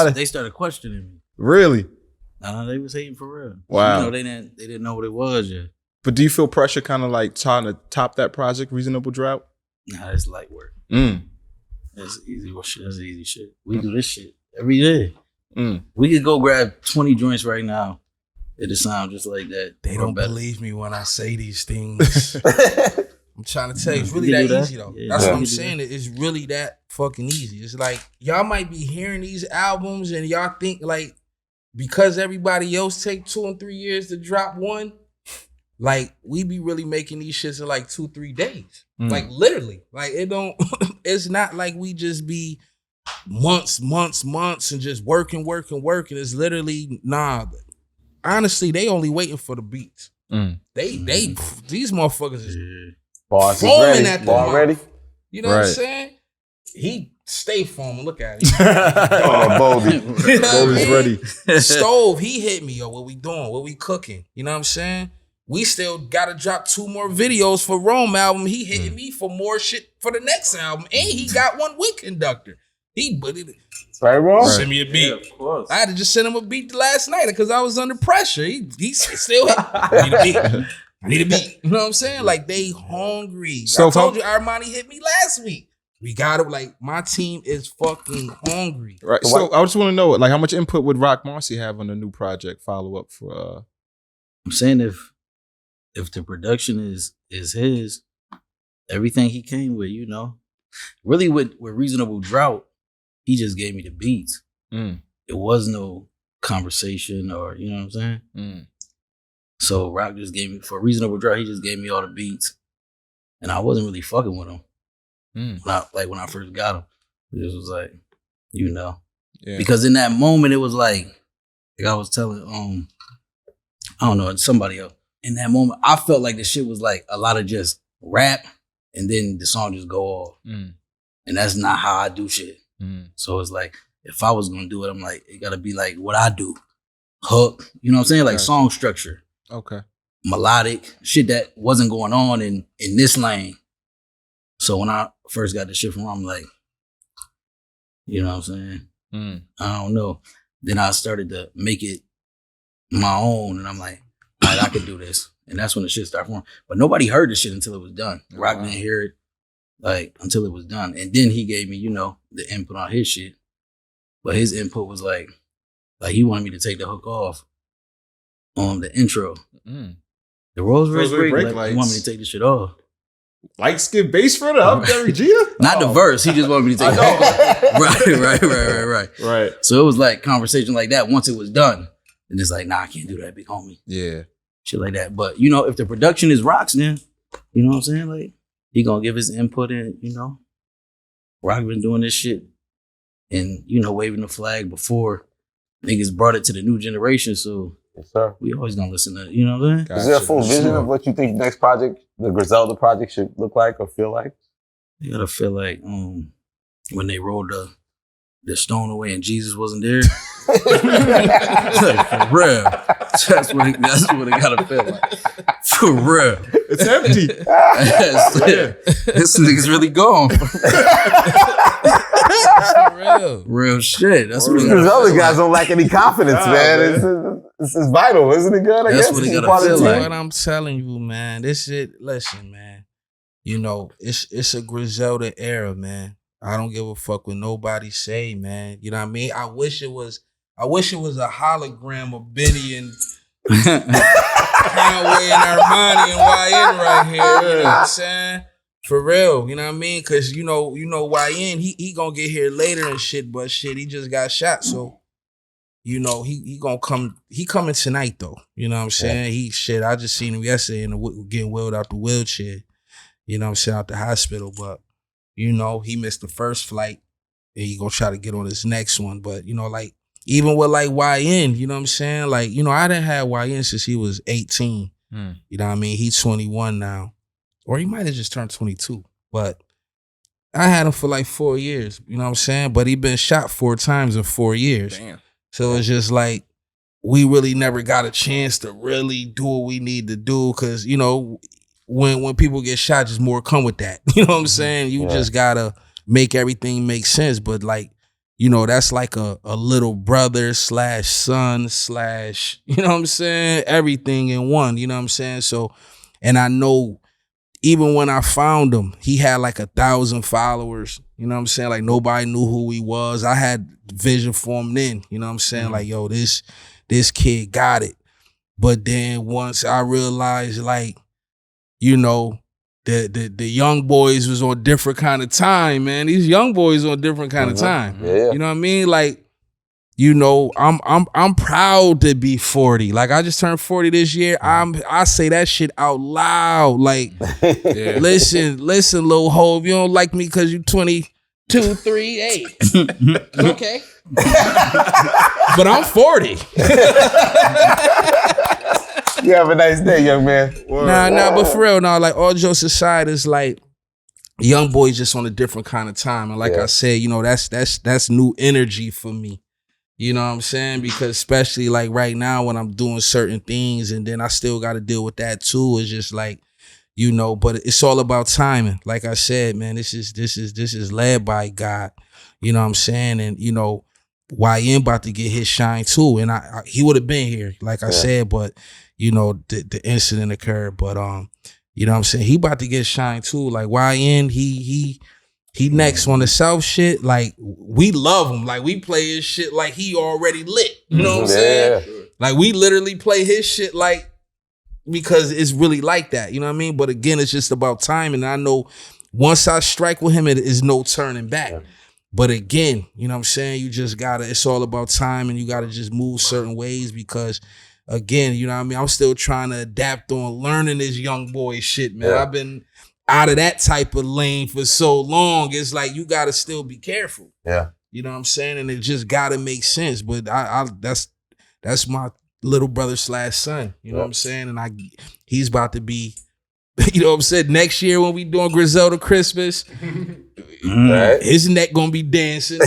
hate. They started questioning me. Really? They was hating for real. Wow. They didn't know what it was yet. But do you feel pressure kind of like trying to top that project, Reasonable Drought? Nah, it's light work. That's easy shit. That's easy shit. We do this shit every day. We could go grab 20 joints right now. It'll sound just like that. They don't believe me when I say these things. I'm trying to tell you, it's really that easy though. Yeah, that's what I'm saying. It's really that fucking easy. It's like y'all might be hearing these albums and y'all think like because everybody else take 2 and 3 years to drop one, like we be really making these shits in like 2-3 days. Like literally. Like it don't it's not like we just be months and just working. It's literally honestly, they only waiting for the beats. They these motherfuckers is foaming at the already. You know what I'm saying? He stay foaming. Look at it. Boldy. Boldy's ready. Stove, he hit me, yo. What we doing? What we cooking? You know what I'm saying? We still gotta drop 2 more videos for Rome album. He hitting me for more shit for the next album. And he got one with Conductor. Right, bro? Send me a beat. Yeah, of course. I had to just send him a beat last night because I was under pressure. He still hit. I need a beat. I need a beat. You know what I'm saying? Like, they hungry. So I told you Armani hit me last week. We got it. Like, my team is fucking hungry. Right. So I just want to know, like, how much input would Rock Marcy have on the new project follow-up for... I'm saying if the production is his, everything he came with, you know. Really with Reasonable Drought, he just gave me the beats. It was no conversation or, you know what I'm saying? So Rock just gave me, for Reasonable Drought, he just gave me all the beats. And I wasn't really fucking with him. When I first got him. It just was like, you know. Yeah. Because in that moment, it was like I was telling, I don't know, somebody else. In that moment, I felt like the shit was like a lot of just rap and then the song just go off. And that's not how I do shit. So it's like, if I was going to do it, I'm like, it got to be like what I do. Hook, you know what I'm saying? Like song structure. Okay. Melodic, shit that wasn't going on in this lane. So when I first got the shit from him, I'm like, you know what I'm saying? I don't know. Then I started to make it my own and I'm like, all right, I could do this. And that's when the shit started forming. But nobody heard the shit until it was done. Rock didn't hear it like until it was done. And then he gave me, you know, the input on his shit. But his input was like he wanted me to take the hook off on the intro. The Rolls Royce brake lights. He wanted me to take the shit off. Lights get bass for the up there, Regina? Not the verse. He just wanted me to take it off. Right. So it was like conversation like that once it was done. And it's like, nah, I can't do that, big homie. Yeah. Shit like that. But, you know, if the production is Rock's, then, you know what I'm saying? Like, he gonna give his input in, you know. Rock been doing this shit and, you know, waving the flag before niggas brought it to the new generation. So, yes, sir. We always gonna listen to, you know what I'm saying? Is there a full vision of what you think the next project, the Griselda project, should look like or feel like? You gotta feel like when they rolled the stone away and Jesus wasn't there. Like, for real. That's what it gotta feel like. For real. It's empty. This nigga's really gone. Real shit. That's what these other guys don't lack any confidence, man. This is vital, isn't it good? That's what it gotta feel like. What I'm telling you, man. This shit, listen, man. You know, it's a Griselda era, man. I don't give a fuck what nobody say, man. You know what I mean? I wish it was a hologram of Benny and Conway and Armani and YN right here. You know what I'm saying? For real, you know what I mean? Cause you know YN, he gonna get here later and shit, but shit, he just got shot. So, you know, he gonna come. He coming tonight though. You know what I'm saying? I just seen him yesterday getting wheeled out the wheelchair. You know what I'm saying? Out the hospital, but. You know, he missed the first flight and he gonna try to get on his next one. But, you know, like, even with like YN, you know what I'm saying? Like, you know, I done had YN since he was 18. You know what I mean? He's 21 now. Or he might have just turned 22. But I had him for like 4 years, you know what I'm saying? But he been shot 4 times in 4 years. Damn. So it's just like, we really never got a chance to really do what we need to do because, you know, when people get shot, just more come with that. You know what I'm saying? You just gotta make everything make sense. But like, you know, that's like a little brother / son / you know what I'm saying? Everything in one, you know what I'm saying? So, and I know even when I found him, he had like 1,000 followers. You know what I'm saying? Like nobody knew who he was. I had vision for him then. You know what I'm saying? Like, yo, this kid got it. But then once I realized like, you know, the young boys was on different kind of time, man. These young boys on different kind of time. Yeah. You know what I mean? Like, you know, I'm proud to be 40. Like, I just turned 40 this year. I say that shit out loud. Like, listen, little hoe, if you don't like me because you 22, 3, 8. Okay. But I'm 40. You have a nice day, young man. Nah, but for real, like all jokes aside, it's like young boys just on a different kind of time. And like I said, you know, that's new energy for me. You know what I'm saying? Because especially like right now when I'm doing certain things and then I still got to deal with that too. It's just like, you know, but it's all about timing. Like I said, man, this is led by God. You know what I'm saying? And, you know, YN about to get his shine too. And he would have been here, like I said, but, you know, the incident occurred. But, you know what I'm saying? He about to get shine too. Like YN, he next on the South shit. Like, we love him. Like, we play his shit like he already lit. You know what I'm saying? Like, we literally play his shit like, because it's really like that. You know what I mean? But again, it's just about timing. And I know once I strike with him, it is no turning back. But again, you know what I'm saying? You just gotta, it's all about time and you gotta just move certain ways because again, you know what I mean? I'm still trying to adapt on learning this young boy shit, man. I've been out of that type of lane for so long. It's like, you gotta still be careful. Yeah. You know what I'm saying? And it just gotta make sense. But that's my little brother / son. You know what I'm saying? And he's about to be, you know what I'm saying? Next year when we doing Griselda Christmas, his neck gonna be dancing.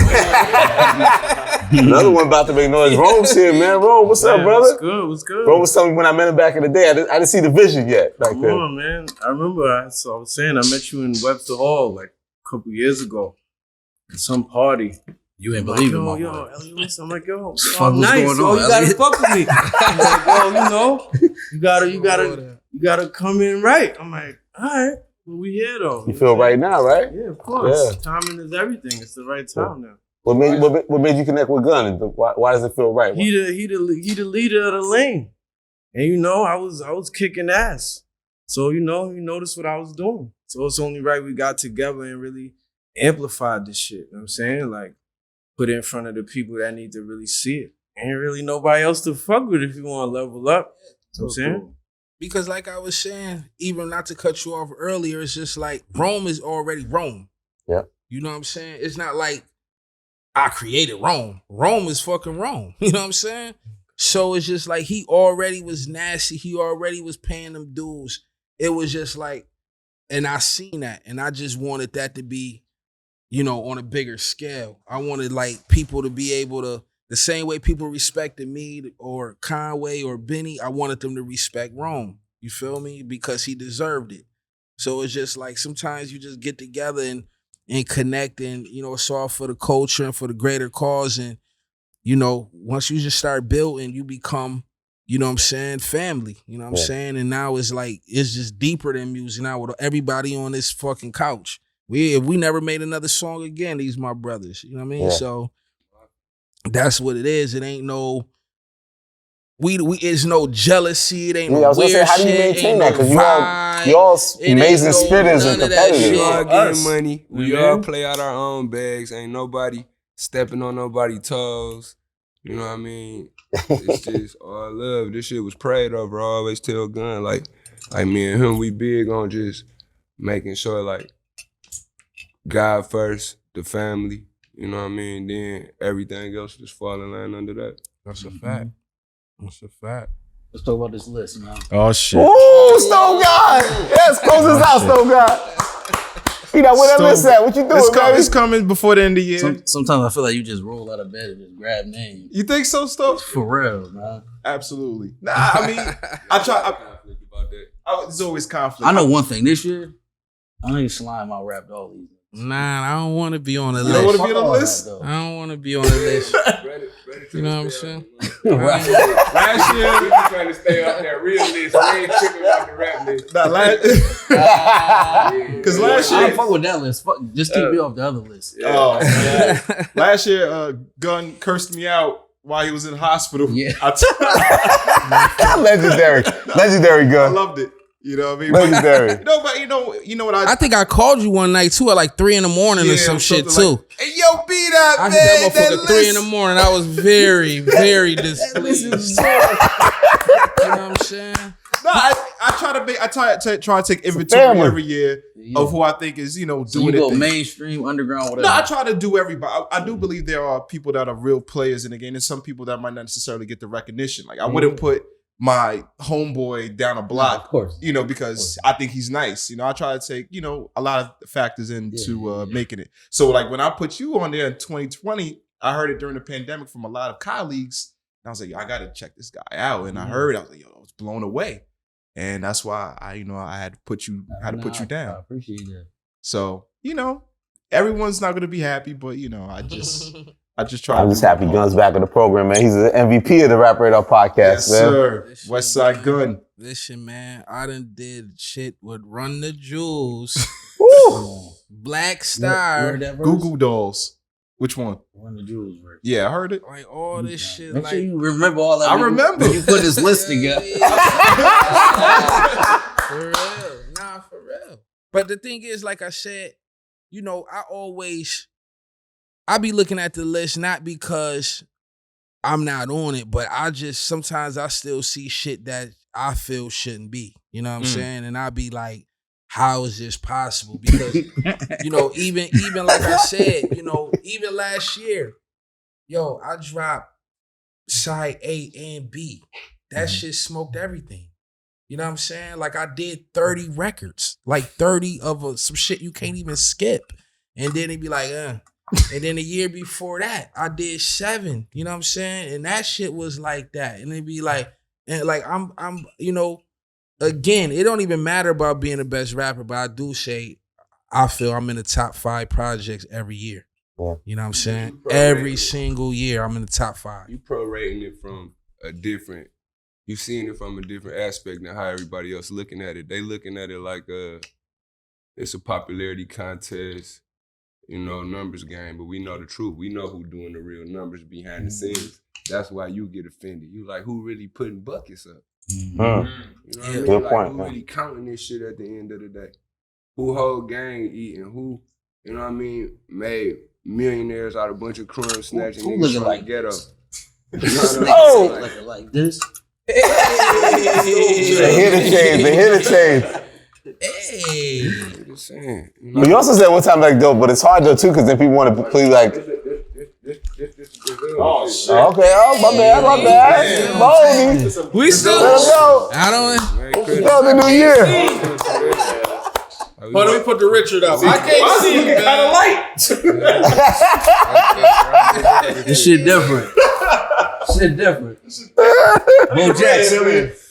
Another one about to make noise. Rome's here, man. Rome, what's up, brother? What's good? Rome was telling me when I met him back in the day. I didn't see the vision yet. Come on, man. I remember, I was saying, I met you in Webster Hall like a couple years ago at some party. You ain't believe him, yo, Elliott, listen. I'm like, yo, fuck nice, going on, you gotta fuck with me. I'm like, yo, you know, you gotta come in right. I'm like, all right, well, we here though. You feel right now, right? Yeah, of course. Yeah. Timing is everything. It's the right time now. What made you connect with Gunn? Why does it feel right? He the leader of the lane, and you know, I was kicking ass. So you know, he noticed what I was doing. So it's only right we got together and really amplified this shit. You know what I'm saying? Like, put it in front of the people that need to really see it. Ain't really nobody else to fuck with if you want to level up. You know what I'm saying? Cool. Because like I was saying, even not to cut you off earlier, it's just like Rome is already Rome. Yeah. You know what I'm saying? It's not like I created Rome. Rome is fucking Rome. You know what I'm saying? So it's just like he already was nasty. He already was paying them dues. It was just like, and I seen that. And I just wanted that to be, you know, on a bigger scale. I wanted like people to be able to, the same way people respected me or Conway or Benny, I wanted them to respect Rome. You feel me? Because he deserved it. So it's just like sometimes you just get together and connect and, you know, it's all for the culture and for the greater cause. And, you know, once you just start building, you become, you know what I'm saying, family. You know what I'm saying? And now it's like, it's just deeper than music now with everybody on this fucking couch. If we never made another song again, these my brothers. You know what I mean? Yeah. So that's what it is. It ain't no it's no jealousy. It ain't no weird shit. How do you maintain that? Because you all amazing spitters and competitors. We all getting money. We all play out our own bags. Ain't nobody stepping on nobody's toes. You know what I mean? It's just all love. This shit was prayed over. I always tell Gunn, like me and him, we big on just making sure like God first, the family, you know what I mean? Then everything else just fall in line under that. That's a fact. That's a fact. Let's talk about this list, man. Oh, shit. Ooh, Stove God! Yes, close this out, Stove God. B.Dot, where that list at? What you doing, baby? It's coming before the end of the year. Sometimes I feel like you just roll out of bed and just grab names. You think so, Stove? For real, man. Absolutely. Nah, I mean, I try. Conflict about that. There's always conflict. I know one thing. This year, I know you slime out rapped all these. Nah, I don't want to be on the list. You don't want to be on the list? I don't want to be on the list. You know what I'm saying? Last year, we were trying to stay off that real list. We ain't tripping off the rap list. Because last year, I don't fuck with that list. Fuck, just keep me off the other list. Yeah. Oh, yeah. Last year, Gunn cursed me out while he was in the hospital. Yeah. Legendary Gunn. I loved it. You know what I mean? Legendary. But you know what I think I called you one night too at like 3 a.m. or some shit too. Like, hey, yo, B.Dot, I man. hit that motherfucker 3 a.m. I was very, very displeased. You know what I'm saying? No, I try to take inventory every year of who I think is, doing so you it. Go mainstream, underground, whatever. No, I try to do everybody. I do believe there are people that are real players in the game, and some people that might not necessarily get the recognition. Like I wouldn't put my homeboy down a block, of course. Because I think he's nice. I try to take, a lot of factors into making it. So like when I put you on there in 2020, I heard it during the pandemic from a lot of colleagues. And I was like, yo, I got to check this guy out. And I heard, I was like, yo, I was blown away. And that's why I had to put you, put you down. I appreciate that. So, everyone's not gonna be happy, but I just try. I'm just happy Gunn's back in the program, man. He's the MVP of the Rap Radar podcast, yes, man. Sir. Westside Gunn. Listen, man, I done did shit with Run the Jewels, Black Star, Goo Goo Dolls. Which one? Run the Jewels, right? Yeah, I heard it. Like all this shit. Make sure you remember all that. I remember. You put this list together. For real. Nah, for real. But the thing is, like I said, I be looking at the list not because I'm not on it, but sometimes I still see shit that I feel shouldn't be. You know what I'm saying? And I be like, how is this possible? Because, even like I said, even last year, I dropped side A and B. That shit smoked everything. You know what I'm saying? Like I did 30 records, like 30 of some shit you can't even skip. And then it'd be like, And then the year before that, I did 7. You know what I'm saying? And that shit was like that. And it'd be like, I'm again, it don't even matter about being the best rapper, but I do say I feel I'm in the top 5 projects every year. Yeah. You know what I'm saying? Every single year I'm in the top 5. You prorating it from you seeing it from a different aspect than how everybody else looking at it. They looking at it like it's a popularity contest, numbers game, but we know the truth. We know who doing the real numbers behind the scenes. That's why you get offended. You like, who really putting buckets up? Good point. Who really counting this shit at the end of the day? Who whole gang eating? Who, made millionaires out of a bunch of crumb snatching niggas from the ghetto? Like this. They hit a change. Hey. Just saying. But you also said one time like dope, but it's hard though too because then people want to play like. Oh shit. Okay. Oh my bad. Boldy. We still. I don't. Go the new year. But let me put the Richard up. I can't see it. Kind of light. This shit different.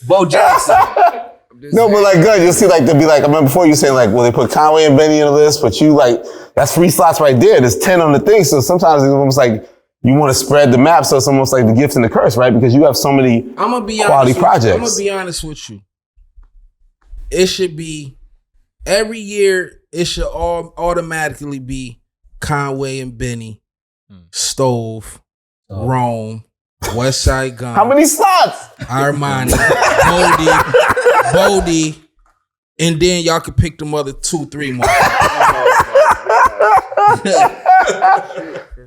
Bo Jackson. No, but like good, you'll see like they'll be like, I remember before you saying like, well, they put Conway and Benny on the list, but you like, that's 3 slots right there. There's 10 on the thing. So sometimes it's almost like you want to spread the map. So it's almost like the gift and the curse, right? Because you have so many quality projects. I'm going to be honest with you. It should be, every year, it should all automatically be Conway and Benny, Stove, Rome, Westside Gunn. How many slots? Armani, Boldy, and then y'all could pick them other 2-3 more.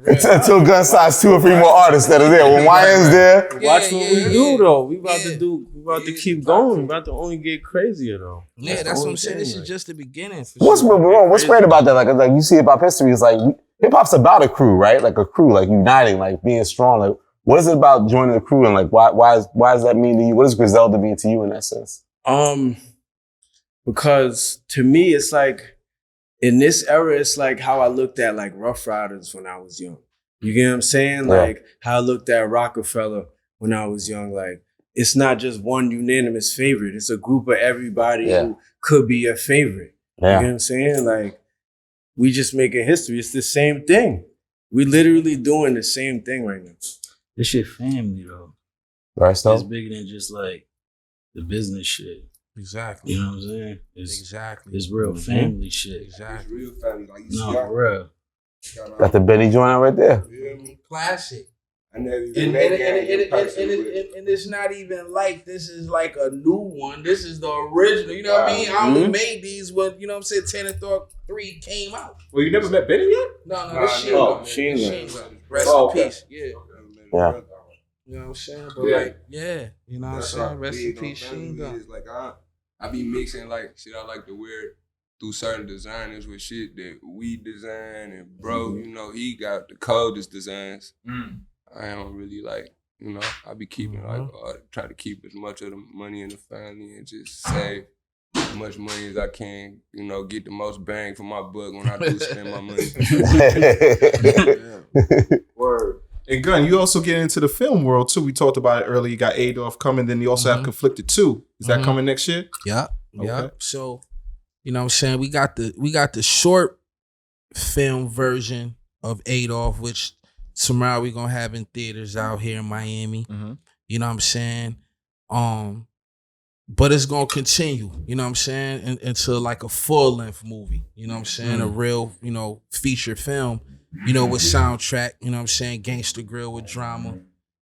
Until Gun signs 2 or 3 more artists that are there. When YN's there. Watch what we do though. We about to keep going. We about to only get crazier though. Yeah, that's what I'm saying. This is just the beginning. What's great about that? Like you see hip hop history is like hip hop's about a crew, right? Like a crew, like uniting, like being strong. Like what is it about joining the crew and like why does that mean to you? What does Griselda mean to you in that sense? Because to me it's like in this era, it's like how I looked at like Rough Riders when I was young. You get what I'm saying? Yeah. Like how I looked at Rockefeller when I was young. Like it's not just one unanimous favorite. It's a group of everybody who could be a favorite. Yeah. You get what I'm saying? Like we just making history. It's the same thing. We literally doing the same thing right now. This shit family though. Right, so it's bigger than just like the business shit. Exactly. You know what I'm saying? It's real family shit. Exactly. It's real family. Like no, for real. Got the Benny joint out right there. Classic. And it's not even like this is like a new one. This is the original. You know what I mean? I only made these when, you know what I'm saying, Tanner Thought 3 came out. Well, you never met Benny yet? No, that's Sheen Gun. Rest in peace. Yeah. You know what I'm saying? But you know what I'm saying? Rest in peace, Sheen Gun. Like I be mixing like shit I like to wear through certain designers with shit that we design, and bro, you know, he got the coldest designs. I don't really like, you know, I be keeping try to keep as much of the money in the family and just save as much money as I can, you know, get the most bang for my buck when I do spend my money. Word. And Gunn, you also get into the film world too. We talked about it earlier. You got Adolf coming, then you also have Conflicted 2. Is that coming next year? Yeah. Okay. Yeah. So, you know what I'm saying? We got the short film version of Adolf, which tomorrow we're gonna have in theaters out here in Miami. You know what I'm saying? But it's gonna continue, you know what I'm saying, into like a full-length movie. You know what I'm saying? A real, you know, feature film. You know, with soundtrack, you know what I'm saying, Gangsta Grill with drama,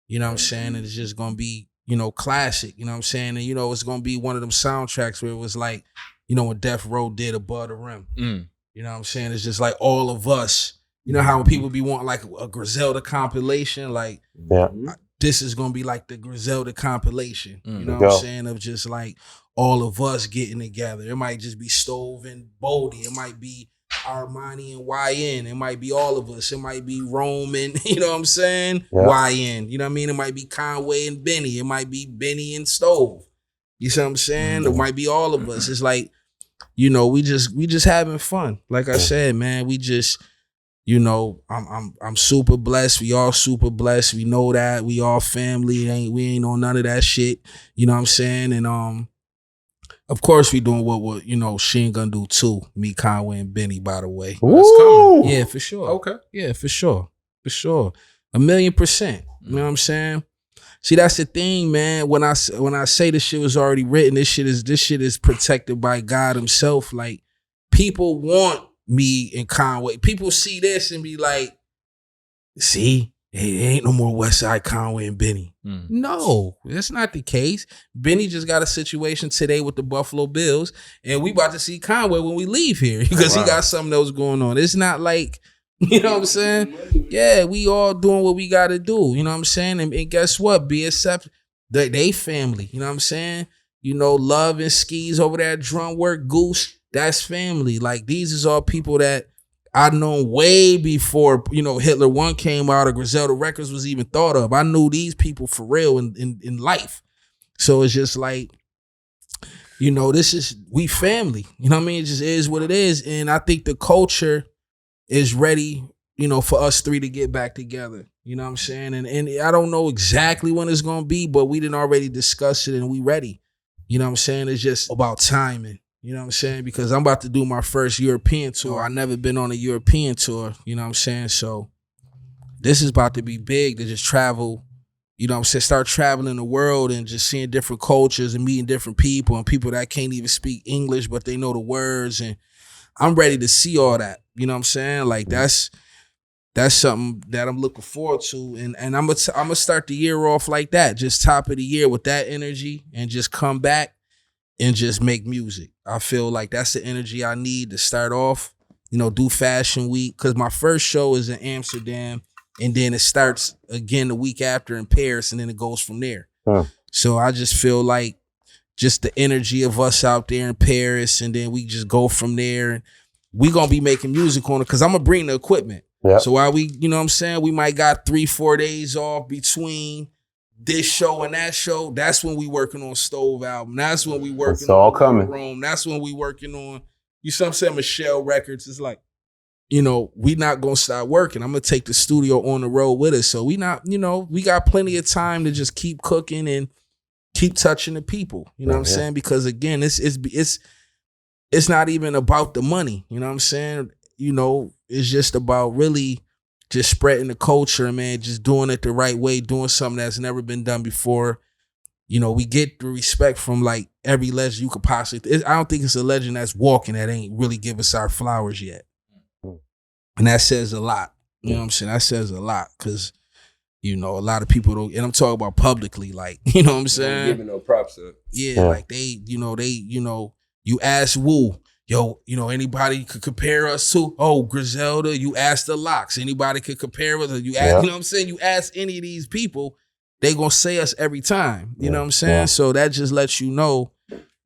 you know what I'm saying, and it's just gonna be, you know, classic, you know what I'm saying, and you know, it's gonna be one of them soundtracks where it was like, you know, when Death Row did Above the Rim, you know what I'm saying, it's just like all of us, you know how when people be wanting like a Griselda compilation, like, this is gonna be like the Griselda compilation, you know what I'm saying, of just like all of us getting together. It might just be Stove and Boldy, it might be Armani and YN. It might be all of us. It might be Rome and, you know what I'm saying? YN. You know what I mean? It might be Conway and Benny. It might be Benny and Stove. You see what I'm saying? It might be all of us. It's like, you know, we just having fun. Like I said, man, we just, you know, I'm super blessed. We all super blessed. We know that. We all family. We ain't on none of that shit. You know what I'm saying? And of course, we doing what you know, Sheen Gun do too. Me, Conway, and Benny, by the way. That's coming. Yeah, for sure. Okay. Yeah, for sure. For sure. 1,000,000%. You know what I'm saying? See, that's the thing, man. When I say this shit was already written, this shit is protected by God himself. Like, people want me and Conway. People see this and be like, see, hey, there ain't no more Westside Conway and Benny. No, that's not the case. Benny just got a situation today with the Buffalo Bills, and we about to see Conway when we leave here because he got something else going on. It's not like, you know what I'm saying? Yeah, we all doing what we got to do. You know what I'm saying? And guess what? Be accepted. They family. You know what I'm saying? You know, Love and Skis over there at Drum Work, Goose, that's family. Like, these is all people that I known way before, you know, Hitler 1 came out or Griselda Records was even thought of. I knew these people for real in life. So it's just like, you know, we family. You know what I mean? It just is what it is. And I think the culture is ready, you know, for us three to get back together. You know what I'm saying? And I don't know exactly when it's going to be, but we didn't already discuss it and we ready. You know what I'm saying? It's just about timing. You know what I'm saying? Because I'm about to do my first European tour. I've never been on a European tour. You know what I'm saying? So this is about to be big to just travel. You know what I'm saying? Start traveling the world and just seeing different cultures and meeting different people and people that can't even speak English, but they know the words. And I'm ready to see all that. You know what I'm saying? Like, that's something that I'm looking forward to. And I'm gonna start the year off like that. Just top of the year with that energy and just come back and just make music. I feel like that's the energy I need to start off, you know, do Fashion Week. Because my first show is in Amsterdam, and then it starts again the week after in Paris, and then it goes from there. So I just feel like just the energy of us out there in Paris, and then we just go from there. And we going to be making music on it because I'm going to bring the equipment. So while we, you know what I'm saying, we might got 3-4 days off between this show and that show, that's when we working on Stove album. That's when we working on Rome. That's when we working on, you see what I'm saying, Michelle Records. It's like, you know, we not going to stop working. I'm going to take the studio on the road with us. So we not, you know, we got plenty of time to just keep cooking and keep touching the people. You know what I'm saying? Because again, it's not even about the money. You know what I'm saying? You know, it's just about really just spreading the culture, man, just doing it the right way, doing something that's never been done before. You know, we get the respect from like every legend you could possibly. I don't think it's a legend that's walking that ain't really give us our flowers yet. And that says a lot. You know what I'm saying? That says a lot because, You know, a lot of people don't, and I'm talking about publicly, like, you know what I'm saying? Giving no props up. Yeah, like you ask Wu, yo, anybody could compare us to? Oh, Griselda, you ask the Locks. Anybody could compare us? You ask, you know what I'm saying? You ask any of these people, they gonna say us every time. You know what I'm saying? Yeah. So that just lets you know,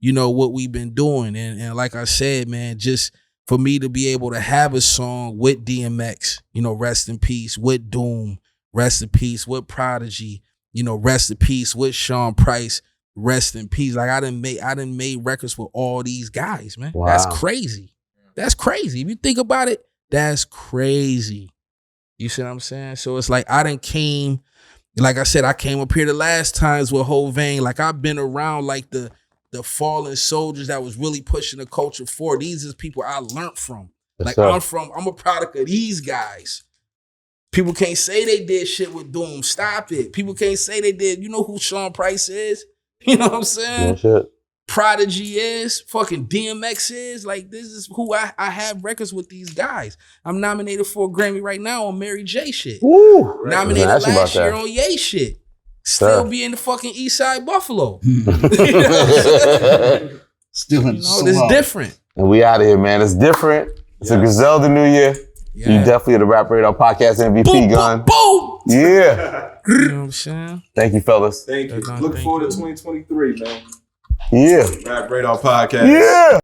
what we've been doing. And like I said, man, just for me to be able to have a song with DMX, rest in peace, with Doom, rest in peace, with Prodigy, rest in peace, with Sean Price, rest in peace. Like I done made records with all these guys, man. Wow. That's crazy. That's crazy. If you think about it, that's crazy. You see what I'm saying? So it's like I done came, like I said, I came up here the last times with Whole Vein. Like I've been around like the fallen soldiers that was really pushing the culture forward. These is people I learned from. Like I'm a product of these guys. People can't say they did shit with Doom. Stop it. People can't say they did. You know who Sean Price is? You know what I'm saying? No shit. Prodigy is. Fucking DMX is. Like, this is who I have records with these guys. I'm nominated for a Grammy right now on Mary J shit. Woo! Nominated last year on Ye shit. Still be in the fucking East Side Buffalo. Still in it's different. And we out of here, man. It's different. It's a Griselda New Year. Yeah. You definitely are the Rap Radar Podcast MVP, boom, Gun. Boom! Yeah. You know what I'm saying? Thank you, fellas. Thank you. Look forward to 2023, man. Yeah. Rap Radar Podcast. Yeah.